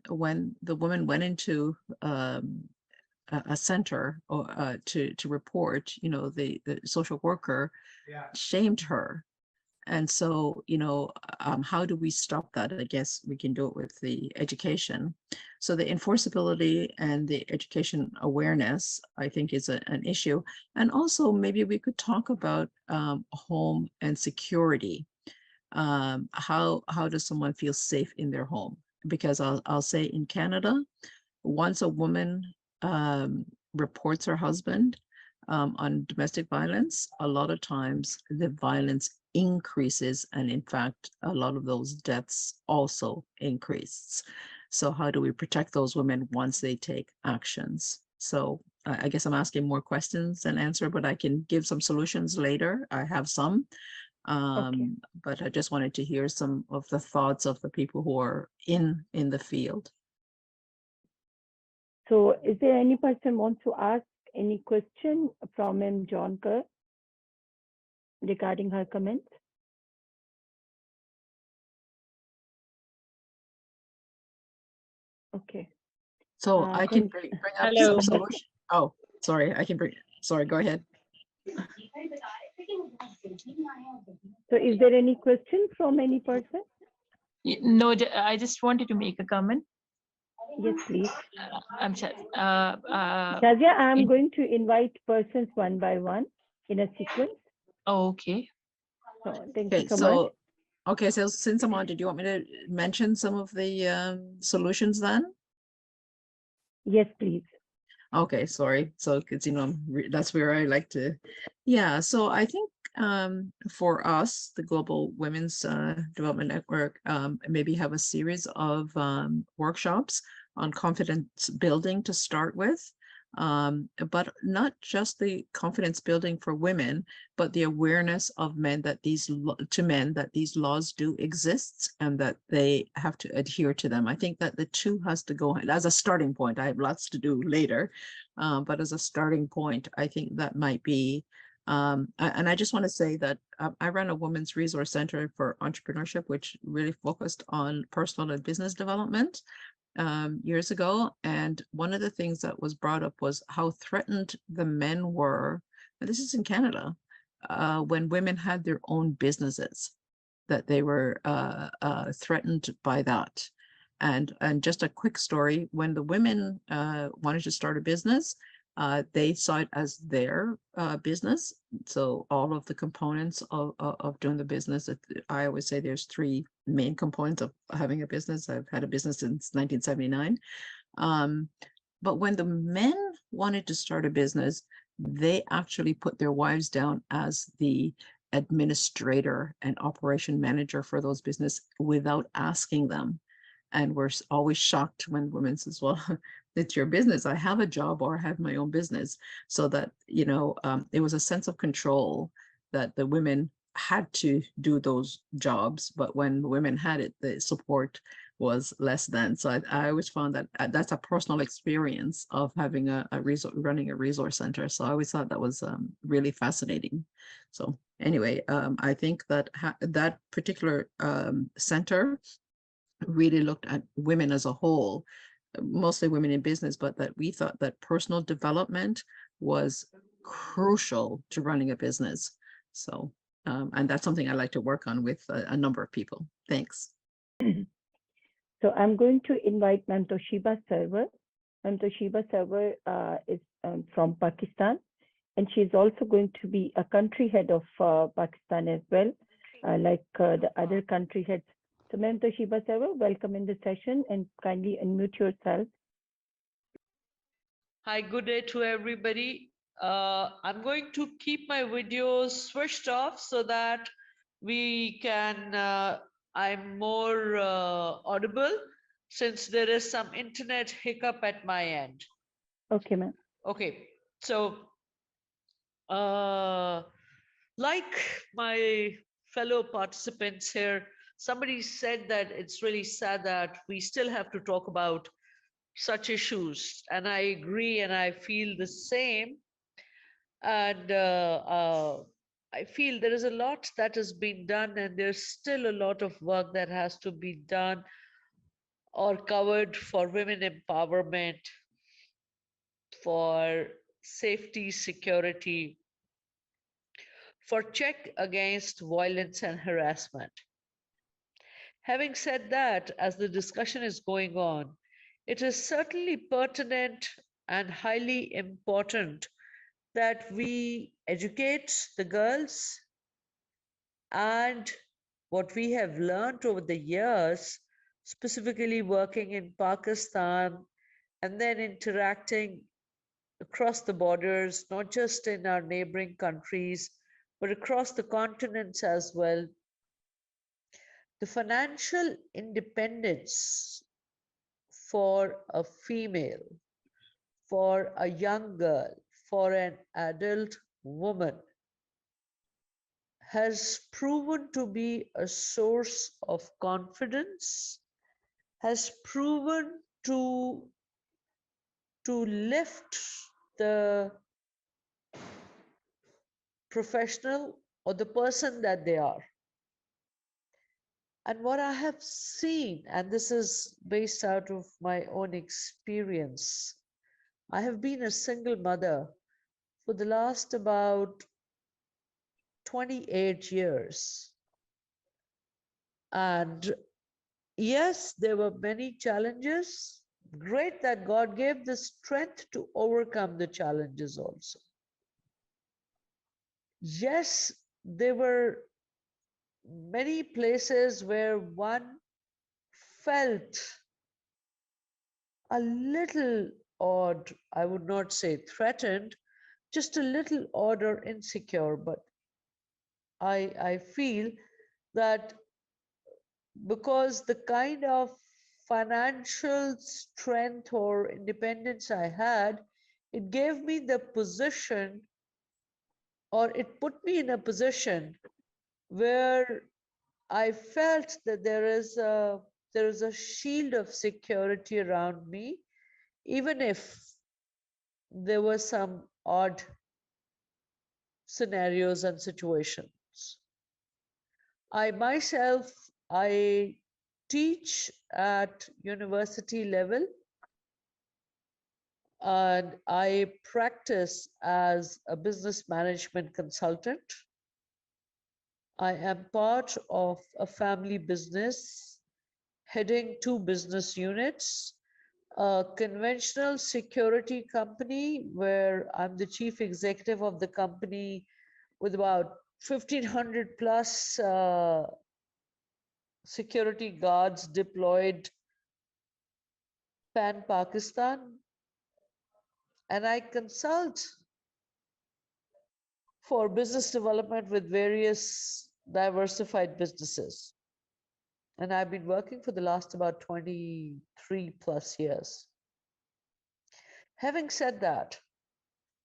S9: when the woman went into a center or to report, the social worker shamed her. And so, how do we stop that? I guess we can do it with the education. So the enforceability and the education awareness, I think, is an issue. And also maybe we could talk about home and security. How does someone feel safe in their home? Because I'll say in Canada, once a woman reports her husband on domestic violence, a lot of times the violence increases, and in fact a lot of those deaths also increase. So how do we protect those women once they take actions? So I guess I'm asking more questions than answer, but I can give some solutions later. I have some, But I just wanted to hear some of the thoughts of the people who are in the field.
S5: So is there any person wants to ask any question from M. John Kerr regarding her comments? Okay.
S9: So I can bring up
S3: Hello.
S9: some solution. Oh, sorry, I can bring, sorry, go ahead.
S5: So is there any question from any person?
S10: No, I just wanted to make a comment.
S5: Yes, please.
S10: I'm sorry.
S5: Shazia, I'm going to invite persons one by one in a sequence.
S10: Okay.
S5: So thank
S9: Okay,
S5: you so much.
S9: so, okay, so since I'm on, did you want me to mention some of the solutions then?
S5: Yes, please.
S9: Okay, sorry. So, because that's where I like to, yeah. So I think for us, the Global Women's Development Network, maybe have a series of workshops on confidence building to start with, but not just the confidence building for women, but the awareness of men that these laws do exist and that they have to adhere to them. I think that the two has to go as a starting point. I have lots to do later, but as a starting point, I think that might be. And I just want to say that I run a women's resource center for entrepreneurship, which really focused on personal and business development years ago. And one of the things that was brought up was how threatened the men were, and this is in Canada, when women had their own businesses, that they were threatened by that. And just a quick story, when the women wanted to start a business, they saw it as their business. So all of the components of doing the business, I always say there's three main components of having a business. I've had a business since 1979. But when the men wanted to start a business, they actually put their wives down as the administrator and operation manager for those business without asking them. And we're always shocked when women says, well, it's your business. I have a job or I have my own business. So that, it was a sense of control that the women had to do those jobs. But when women had it, the support was less than. So I always found that that's a personal experience of having running a resource center. So I always thought that was really fascinating. So anyway, I think that that particular center really looked at women as a whole, mostly women in business, but that we thought that personal development was crucial to running a business. So, and that's something I like to work on with a number of people. Thanks.
S5: So I'm going to invite Ma'am Toshiba Server. Ma'am Toshiba Server is from Pakistan, and she's also going to be a country head of Pakistan as well, like the other country heads. So Ma'am Toshiba Server, welcome in the session and kindly unmute yourself.
S11: Hi, good day to everybody. I'm going to keep my videos switched off so that we can, I'm more audible since there is some internet hiccup at my end.
S5: Okay, ma'am.
S11: Okay, so like my fellow participants here, somebody said that it's really sad that we still have to talk about such issues, and I agree and I feel the same. And I feel there is a lot that has been done and there's still a lot of work that has to be done or covered for women empowerment, for safety, security, for check against violence and harassment. Having said that, as the discussion is going on, it is certainly pertinent and highly important that we educate the girls, and what we have learned over the years, specifically working in Pakistan and then interacting across the borders, not just in our neighboring countries, but across the continents as well. The financial independence for a female, for a young girl, for an adult woman has proven to be a source of confidence, has proven to lift the professional or the person that they are. And what I have seen, and this is based out of my own experience, I have been a single mother for the last about 28 years. And yes, there were many challenges. Great that God gave the strength to overcome the challenges also. Yes, there were many places where one felt a little odd, I would not say threatened, just a little odd or insecure. But I feel that because the kind of financial strength or independence I had, it gave me the position, or it put me in a position where I felt that there is a shield of security around me, even if there were some odd scenarios and situations. I myself, I teach at university level, and I practice as a business management consultant. I am part of a family business heading 2 business units, a conventional security company where I'm the chief executive of the company with about 1,500 plus security guards deployed pan Pakistan, and I consult for business development with various diversified businesses. And I've been working for the last about 23 plus years. Having said that,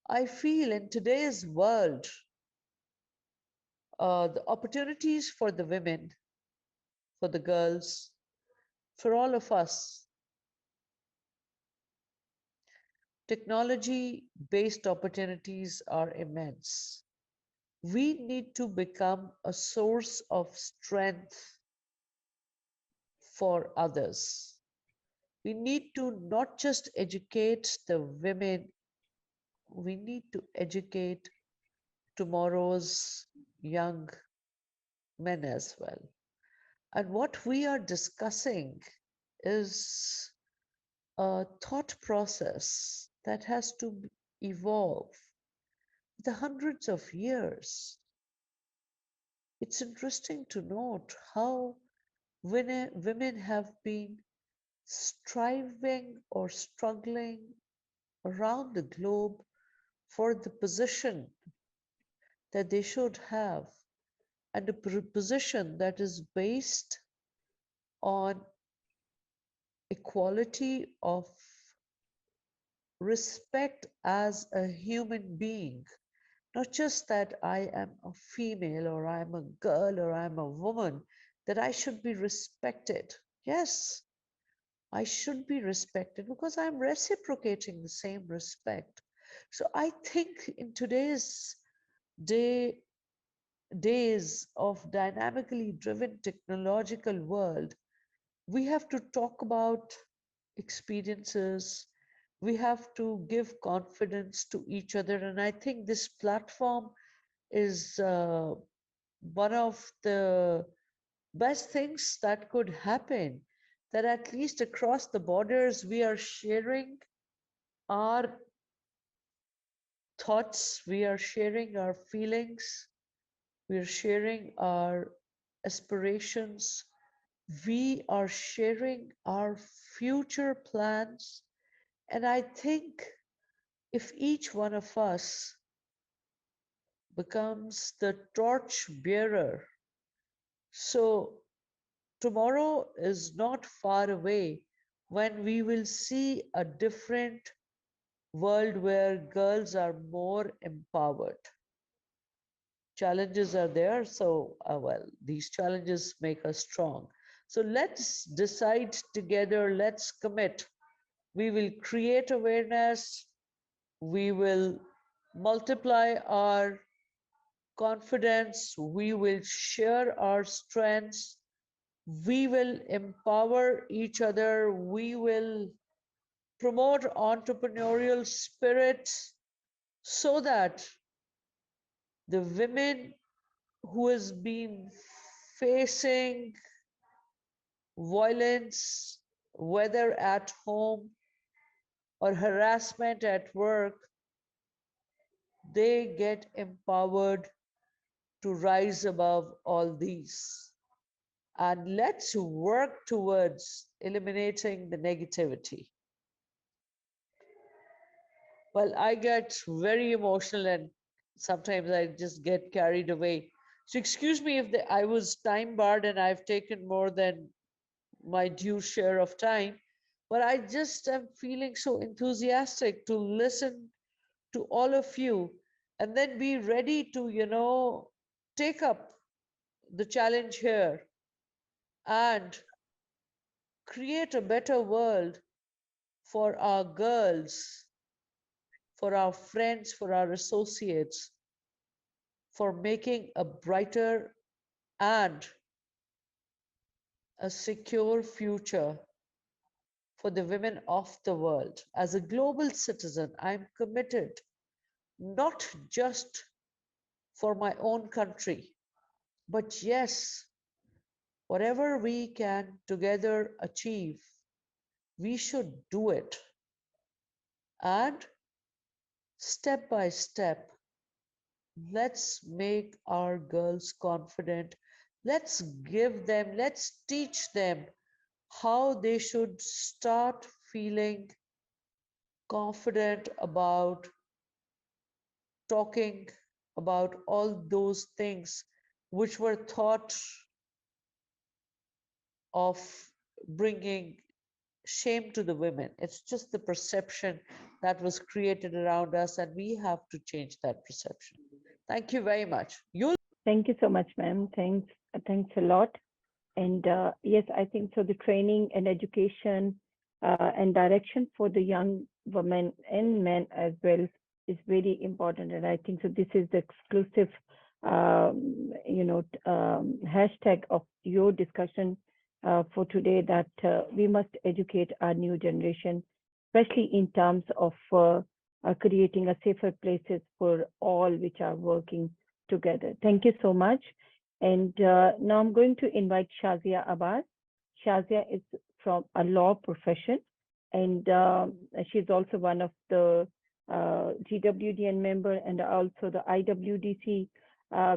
S11: I feel in today's world, the opportunities for the women, for the girls, for all of us, technology-based opportunities are immense. We need to become a source of strength for others. We need to not just educate the women, we need to educate tomorrow's young men as well. And what we are discussing is a thought process that has to evolve the hundreds of years. It's interesting to note how women have been striving or struggling around the globe for the position that they should have, and a position that is based on equality of respect as a human being. Not just that I am a female or I'm a girl or I'm a woman, that I should be respected. Yes, I should be respected because I'm reciprocating the same respect. So I think in today's days of dynamically driven technological world, we have to talk about experiences. We have to give confidence to each other. And I think this platform is one of the best things that could happen, that at least across the borders, we are sharing our thoughts, we are sharing our feelings, we are sharing our aspirations, we are sharing our future plans. And I think if each one of us becomes the torch bearer, so tomorrow is not far away when we will see a different world where girls are more empowered. challenges are there. So, well, these challenges make us strong. So let's decide together, let's commit. We will create awareness, we will multiply our confidence, we will share our strengths, we will empower each other, we will promote entrepreneurial spirit so that the women who has been facing violence, whether at home or harassment at work, they get empowered to rise above all these. And let's work towards eliminating the negativity. Well, I get very emotional and sometimes I just get carried away. So excuse me if I was time barred and I've taken more than my due share of time, but I just am feeling so enthusiastic to listen to all of you and then be ready to, take up the challenge here and create a better world for our girls, for our friends, for our associates, for making a brighter and a secure future for the women of the world. As a global citizen, I'm committed not just for my own country, but yes, whatever we can together achieve, we should do it. And step by step, let's make our girls confident. Let's teach them how they should start feeling confident about talking about all those things which were thought of bringing shame to the women. It's just the perception that was created around us, and we have to change that perception. Thank you very much.
S5: Thank you so much, ma'am. Thanks a lot. And yes, I think so. The training and education and direction for the young women and men as well is very important. And I think so. This is the exclusive, hashtag of your discussion for today, that we must educate our new generation, especially in terms of creating a safer places for all which are working together. Thank you so much. And now I'm going to invite Shazia Abbas. Shazia is from a law profession, and she's also one of the GWDN member and also the IWDC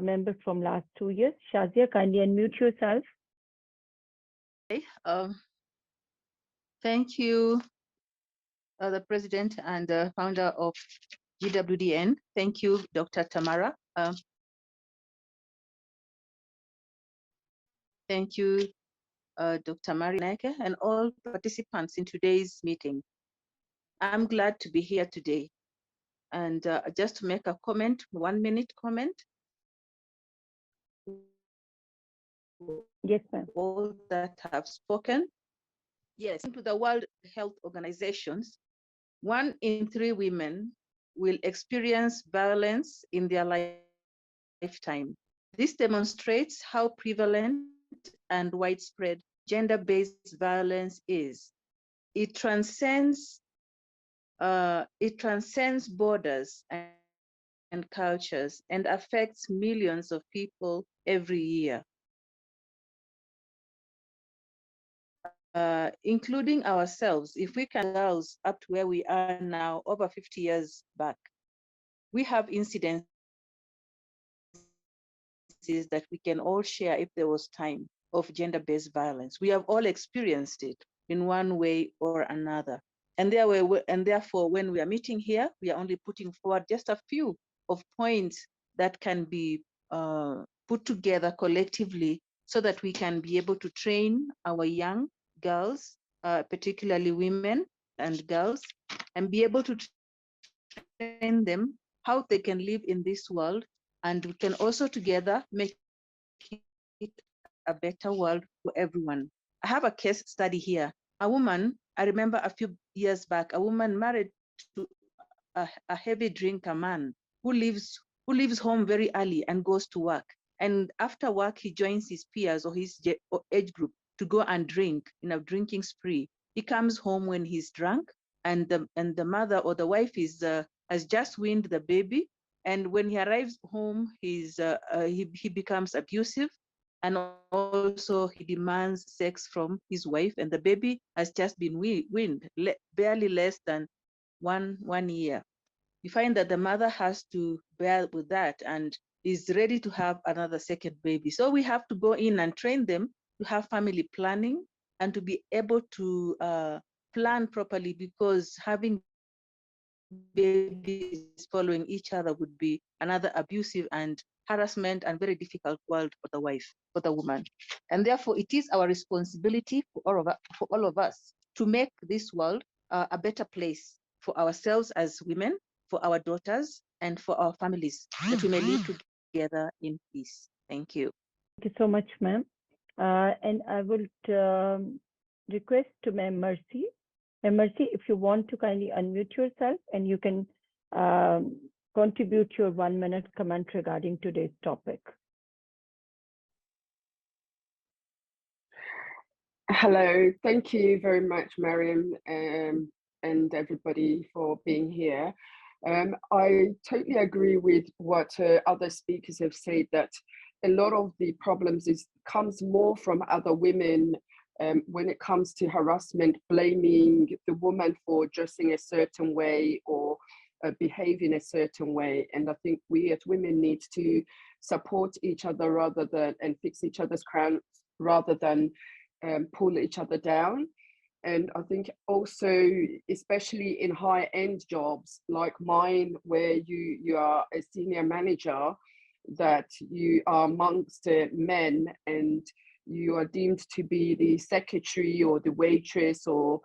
S5: member from last 2 years. Shazia, kindly unmute yourself.
S12: Thank you, the president and the founder of GWDN. Thank you, Dr. Tamara. Thank you, Dr. Marineke, and all participants in today's meeting. I'm glad to be here today. And just to make a comment, 1 minute comment.
S5: Yes, ma'am.
S12: All that have spoken. Yes, to the World Health Organizations, 1 in 3 women will experience violence in their lifetime. This demonstrates how prevalent and widespread gender-based violence is. It transcends borders and cultures and affects millions of people every year. Including ourselves, if we can girls up to where we are now, over 50 years back, we have incidences that we can all share if there was time of gender-based violence. We have all experienced it in one way or another. And therefore, when we are meeting here, we are only putting forward just a few of points that can be put together collectively so that we can be able to train our young girls, particularly women and girls, and be able to train them how they can live in this world And we can also together make it a better world for everyone. I have a case study here. A woman, I remember a few years back, a woman married to a heavy drinker man who leaves home very early and goes to work. And after work, he joins his peers or his age group to go and drink in a drinking spree. He comes home when he's drunk, and the mother or the wife has just weaned the baby. And when he arrives home, he becomes abusive, and also he demands sex from his wife, and the baby has just been weaned, barely less than one year. You find that the mother has to bear with that and is ready to have another second baby. So we have to go in and train them to have family planning and to be able to plan properly, because having babies following each other would be another abusive and harassment and very difficult world for the wife, for the woman. And therefore, it is our responsibility for all of us to make this world a better place for ourselves as women, for our daughters, and for our families, that we may live together in peace. Thank you.
S5: Thank you so much, ma'am. And I would request to Ma'am Mercy. Ma'am Mercy, if you want to kindly unmute yourself and you can contribute your 1 minute comment regarding today's topic.
S13: Hello, thank you very much, Mariam, and everybody for being here. I totally agree with what other speakers have said, that a lot of the problems comes more from other women when it comes to harassment, blaming the woman for dressing a certain way or behaving a certain way. And I think we as women need to support each other and fix each other's crowns rather than pull each other down. And I think also, especially in high-end jobs like mine, where you are a senior manager, that you are amongst men and you are deemed to be the secretary or the waitress or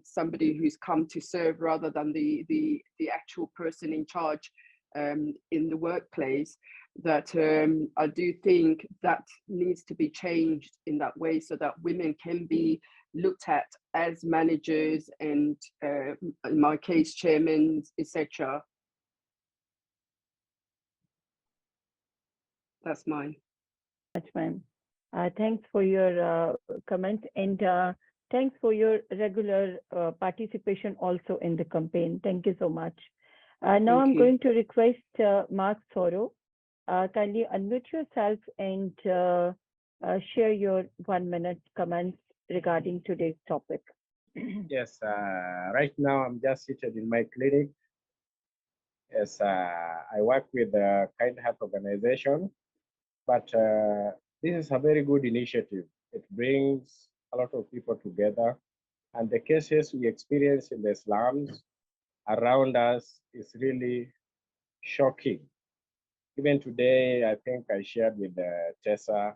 S13: somebody who's come to serve rather than the actual person in charge in the workplace, that I do think that needs to be changed in that way, so that women can be looked at as managers and in my case, chairmen, etc. That's mine.
S5: Much, ma'am. Thanks for your comment, and thanks for your regular participation also in the campaign. Thank you so much. Now I'm going to request Mark Soro. Kindly unmute yourself and share your 1 minute comments regarding today's topic.
S14: Yes, right now I'm just seated in my clinic. Yes, I work with the Kind Heart organization, but this is a very good initiative. It brings a lot of people together, and the cases we experience in the slums around us is really shocking. Even today, I think I shared with Tessa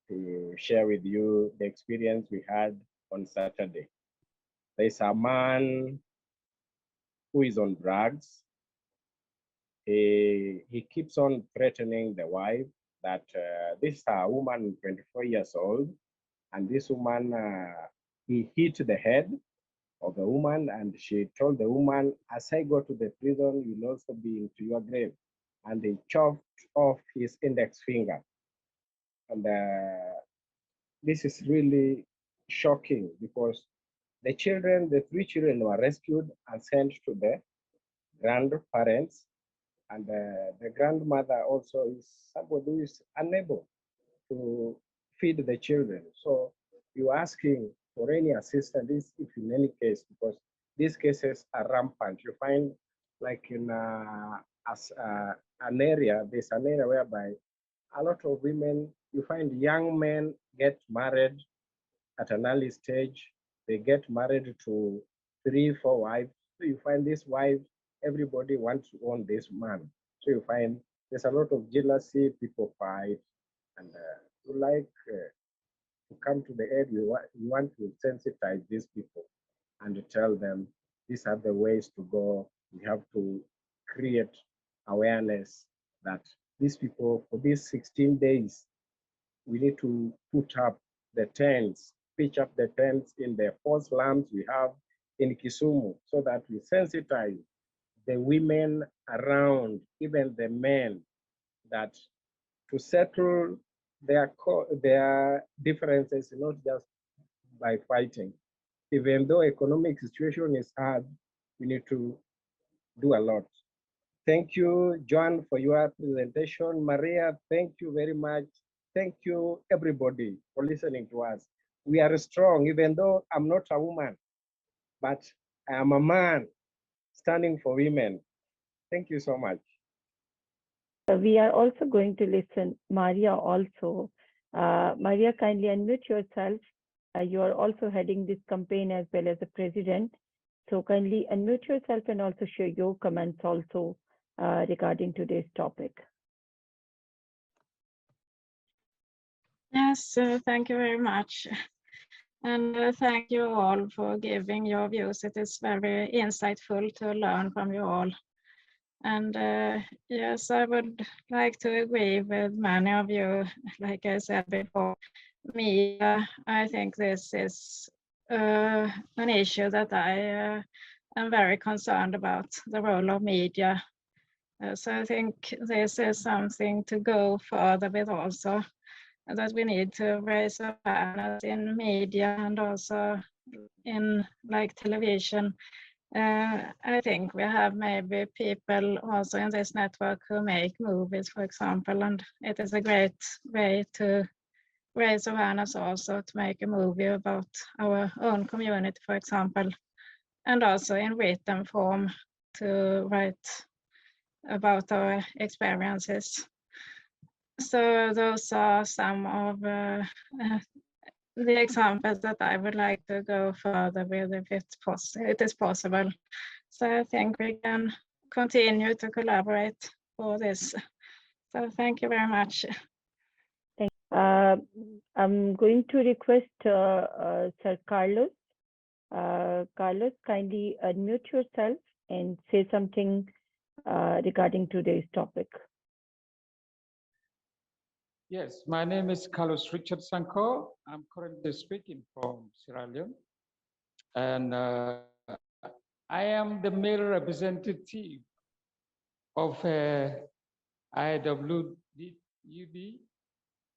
S14: to share with you the experience we had on Saturday. There's a man who is on drugs. He keeps on threatening the wife that this is a woman 24 years old, and this woman, he hit the head of the woman, and she told the woman, as I go to the prison, you'll also be into your grave. And they chopped off his index finger. And this is really shocking, because the children, the 3 children were rescued and sent to the grandparents. And the grandmother also is somebody who is unable to feed the children. So you're asking for any assistance, if in any case, because these cases are rampant. You find, like in an area, there's an area whereby a lot of women, you find young men get married at an early stage. They get married to 3, 4 wives. So you find this wife, everybody wants to own this man. So you find there's a lot of jealousy, people fight, and you like to come to the end, you want to sensitize these people and to tell them these are the ways to go. We have to create awareness that these people, for these 16 days, we need to put up the tents, pitch up the tents in the 4 slums we have in Kisumu, so that we sensitize the women around, even the men, that to settle their differences, not just by fighting. Even though economic situation is hard, we need to do a lot. Thank you, John, for your presentation. Maria, thank you very much. Thank you, everybody, for listening to us. We are strong, even though I'm not a woman, but I am a man standing for women. Thank you so much.
S5: We are also going to listen Maria also. Maria, kindly unmute yourself. You are also heading this campaign as well as the president. So kindly unmute yourself and also share your comments also regarding today's topic.
S3: Yes, thank you very much. And thank you all for giving your views. It is very insightful to learn from you all. And yes, I would like to agree with many of you. Like I said before, media, I think this is an issue that I am very concerned about, the role of media. So I think this is something to go further with also, that we need to raise awareness in media and also in like television. I think we have maybe people also in this network who make movies, for example, and it is a great way to raise awareness also, to make a movie about our own community, for example, and also in written form to write about our experiences. So those are some of the examples that I would like to go further with if it is possible. So I think we can continue to collaborate for this. So thank you very much.
S5: I'm going to request Sir Carlos. Carlos, kindly unmute yourself and say something regarding today's topic.
S15: Yes, my name is Carlos Richard Sanko. I'm currently speaking from Sierra Leone. And I am the male representative of IWUB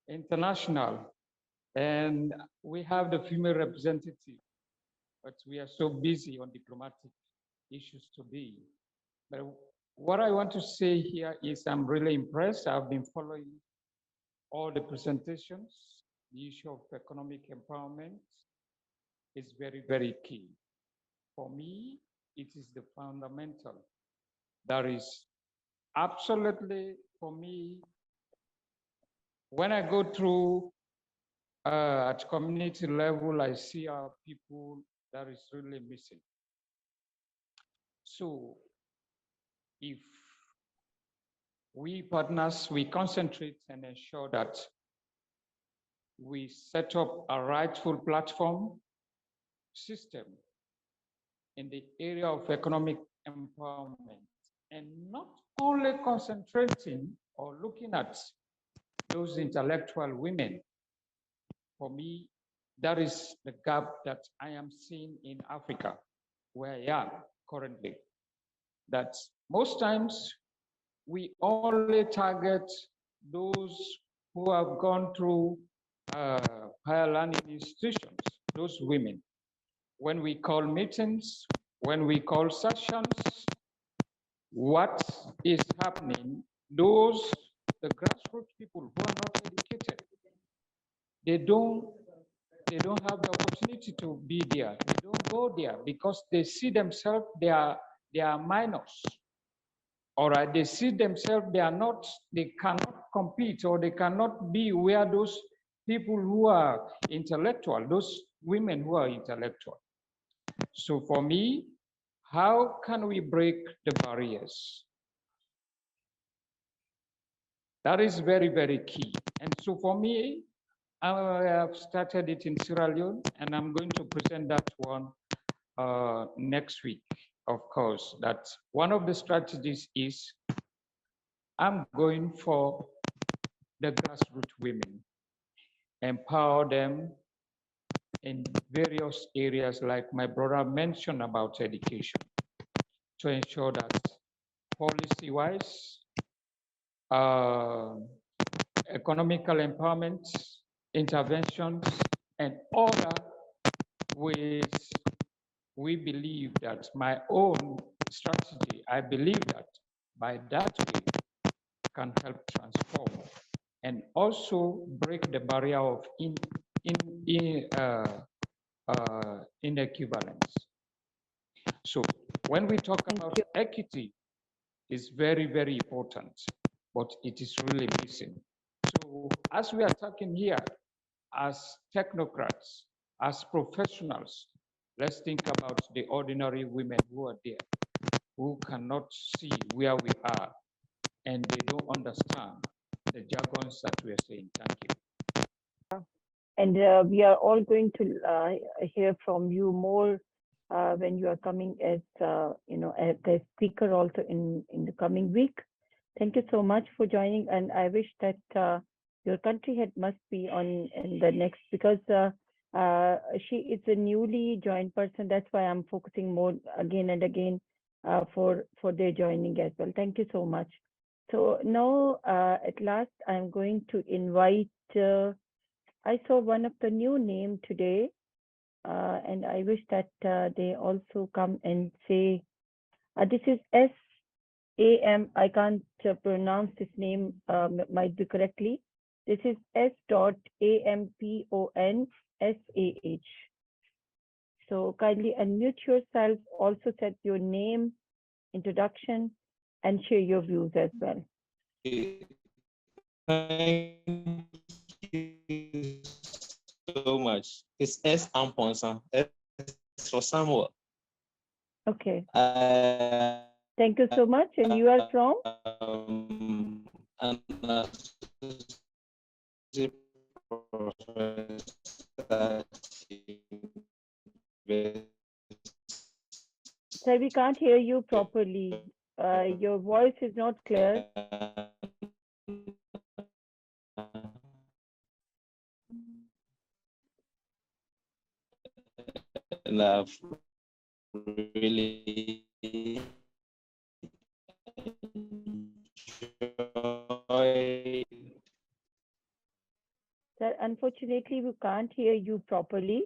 S15: International. And we have the female representative, but we are so busy on diplomatic issues today. But what I want to say here is I'm really impressed. I've been following all the presentations. The issue of economic empowerment is very, very key. For me, it is the fundamental. That is absolutely, for me, when I go through at community level, I see our people that is really missing. So if we partners, we concentrate and ensure that we set up a rightful platform system in the area of economic empowerment, and not only concentrating or looking at those intellectual women. For me, that is the gap that I am seeing in Africa, where I am currently. That most times we only target those who have gone through higher learning institutions, those women. When we call meetings, when we call sessions, what is happening, those, the grassroots people who are not educated, they don't have the opportunity to be there. They don't go there because they see themselves, they are minors. All right, they see themselves, they cannot compete, or they cannot be where those people who are intellectual, those women who are intellectual. So for me, how can we break the barriers? That is very, very key. And so for me, I have started it in Sierra Leone, and I'm going to present that one next week, of course. That one of the strategies is I'm going for the grassroots women, empower them in various areas like my brother mentioned about education, to ensure that policy-wise, economical empowerment, interventions, and other ways we believe that my own strategy, I believe that by that way can help transform and also break the barrier of inequivalence. So when we talk about equity, it's very, very important, but it is really missing. So as we are talking here, as technocrats, as professionals, let's think about the ordinary women who are there, who cannot see where we are, and they don't understand the jargons that we are saying. Thank you.
S5: And we are all going to hear from you more when you are coming as as a speaker also in the coming week. Thank you so much for joining, and I wish that your country head must be on in the next, because she is a newly joined person. That's why I'm focusing more again and again for their joining as well. Thank you so much. So now at last I'm going to invite. I saw one of the new name today, and I wish that they also come and say, this is S.A.M. I can't pronounce this name, might be correctly. This is S.A.M.P.O.N.S.A.H. So kindly unmute yourself, also set your name, introduction, and share your views as well.
S16: Thank you so much. It's S. Amponsa, S for Samuel.
S5: Okay. Thank you so much. And you are from? Sir, we can't hear you properly. Your voice is not clear.
S16: And I've really enjoyed.
S5: Sir, unfortunately, we can't hear you properly.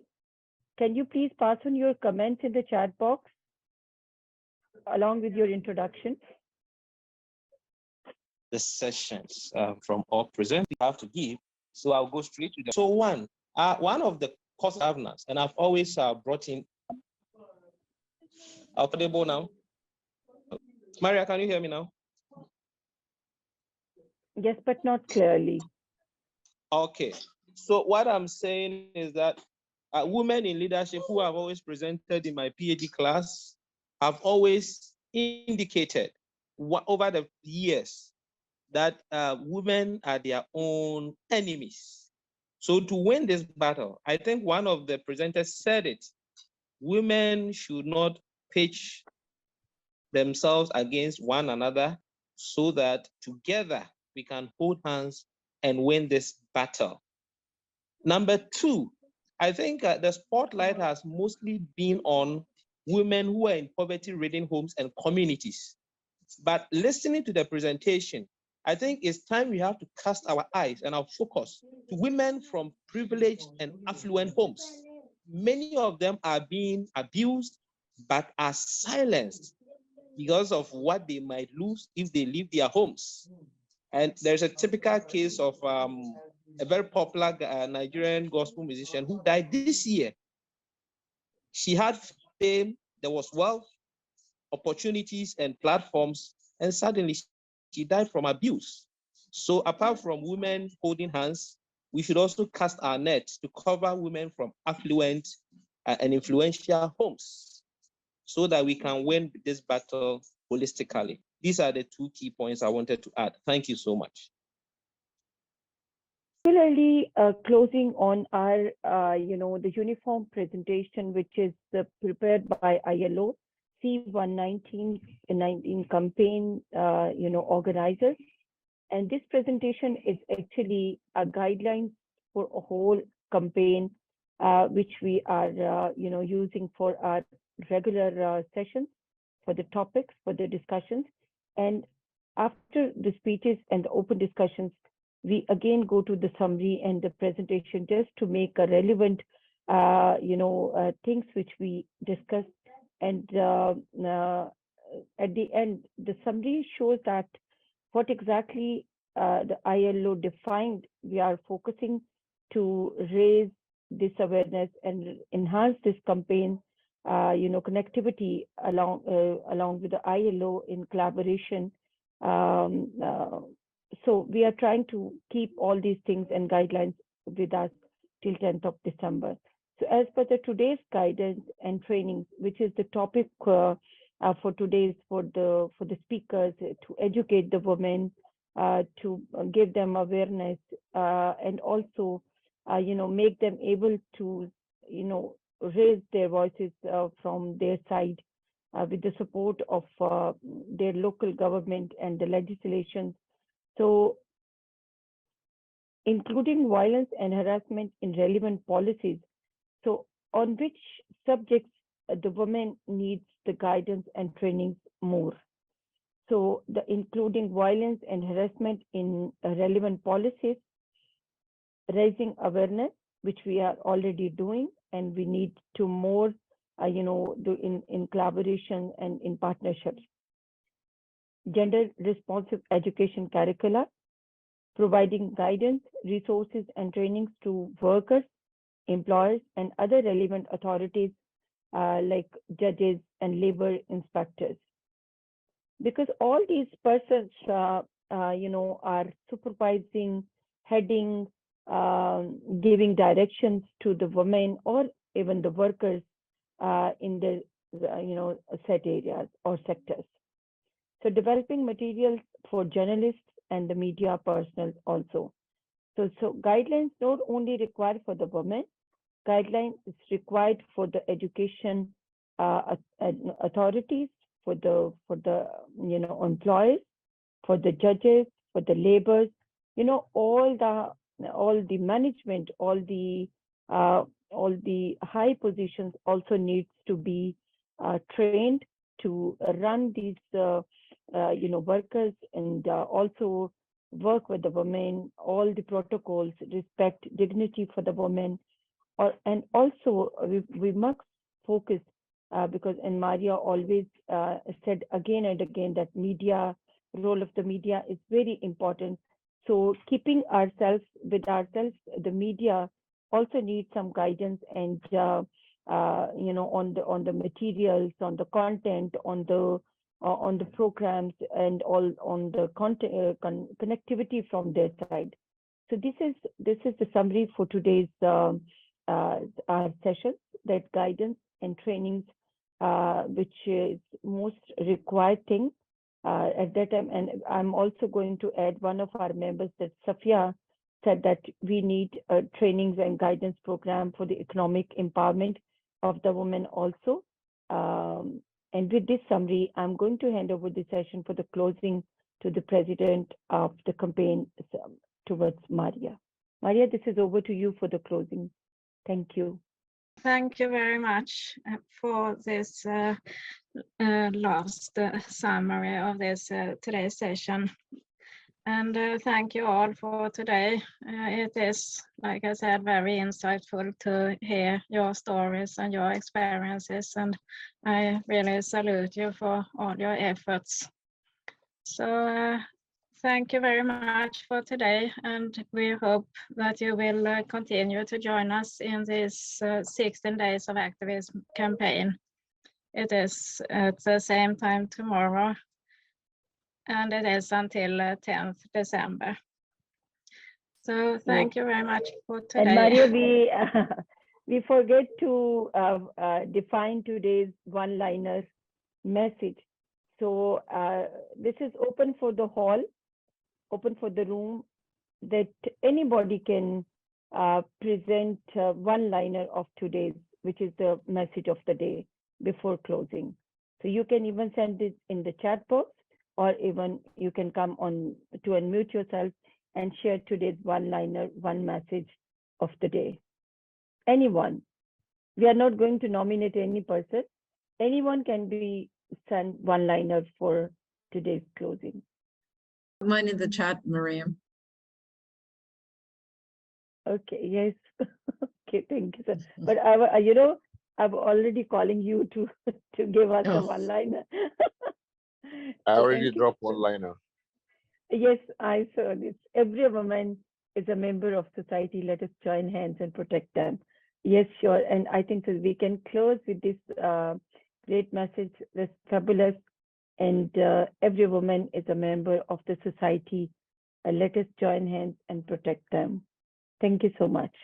S5: Can you please pass on your comments in the chat box along with your introduction?
S16: The sessions from all present we have to give, so I'll go straight to them. So one of the cost governance, and I've always brought in. Audible now? Maria, can you hear me now?
S5: Yes, but not clearly.
S16: Okay, so what I'm saying is that women in leadership who have always presented in my PhD class have always indicated over the years that women are their own enemies. So to win this battle, I think one of the presenters said it, women should not pitch themselves against one another, so that together we can hold hands and win this battle. Number two, I think the spotlight has mostly been on women who are in poverty-ridden homes and communities. But listening to the presentation, I think it's time we have to cast our eyes and our focus to women from privileged and affluent homes. Many of them are being abused, but are silenced because of what they might lose if they leave their homes. And there's a typical case of a very popular Nigerian gospel musician who died this year. She had fame, there was wealth, opportunities, and platforms, and suddenly she died from abuse. So apart from women holding hands, we should also cast our net to cover women from affluent and influential homes, so that we can win this battle holistically. These are the two key points I wanted to add. Thank you so much.
S5: Similarly, closing on our, the uniform presentation, which is prepared by ILO C119 campaign, organizers. And this presentation is actually a guideline for a whole campaign, which we are, using for our regular sessions, for the topics, for the discussions. And after the speeches and the open discussions, we again go to the summary and the presentation just to make a relevant, things which we discussed. And at the end, the summary shows that what exactly the ILO defined, we are focusing to raise this awareness and enhance this campaign, connectivity along with the ILO in collaboration. So we are trying to keep all these things and guidelines with us till 10th of December. So as per today's guidance and trainings, which is the topic for today's for the speakers, to educate the women, to give them awareness, and also make them able to raise their voices from their side with the support of their local government and the legislation. So including violence and harassment in relevant policies. So on which subjects the women needs the guidance and trainings more. So the including violence and harassment in relevant policies, raising awareness, which we are already doing, and we need to more, do in collaboration and in partnerships. Gender responsive education curricula, providing guidance, resources, and trainings to workers, employers, and other relevant authorities like judges and labor inspectors. Because all these persons, are supervising, heading, giving directions to the women or even the workers in the, set areas or sectors. So developing materials for journalists and the media personnel also. So guidelines not only required for the women, guidelines is required for the education authorities, for the employers, for the judges, for the laborers, all the management, all the high positions also needs to be trained to run these workers, and also work with the women, all the protocols, respect dignity for the women, and also we must focus because Maria always said again and again that role of the media is very important. So keeping ourselves with ourselves, the media also needs some guidance and on the materials, on the content, on the programs, and all on the content connectivity from their side. So this is the summary for today's our sessions, that guidance and trainings, which is most required thing at that time. And I'm also going to add one of our members, that Safia said that we need trainings and guidance program for the economic empowerment of the women also. And with this summary, I'm going to hand over the session for the closing to the president of the campaign towards Maria. Maria, this is over to you for the closing. Thank you.
S3: Thank you very much for this last summary of this today's session. And thank you all for today. It is, like I said, very insightful to hear your stories and your experiences, and I really salute you for all your efforts. So thank you very much for today, and we hope that you will continue to join us in this 16 Days of Activism campaign. It is at the same time tomorrow, and it is until 10th December. So thank you very much for today.
S5: And Maria, we forget to define today's one-liner message. So this is open for the hall, open for the room, that anybody can present one-liner of today's, which is the message of the day before closing. So you can even send it in the chat box, or even you can come on to unmute yourself and share today's one-liner, one message of the day. Anyone. We are not going to nominate any person. Anyone can be sent one-liner for today's closing.
S9: Mine in the chat, Miriam.
S5: Okay, yes. Okay, thank you, sir. But I'm already calling you to give us a
S9: Oh.
S5: one-liner.
S17: I
S5: So
S17: already
S5: thank you.
S17: dropped one liner.
S5: Yes, I saw this. Every woman is a member of society. Let us join hands and protect them. Yes, sure. And I think that we can close with this great message. That's fabulous. And every woman is a member of the society. Let us join hands and protect them. Thank you so much.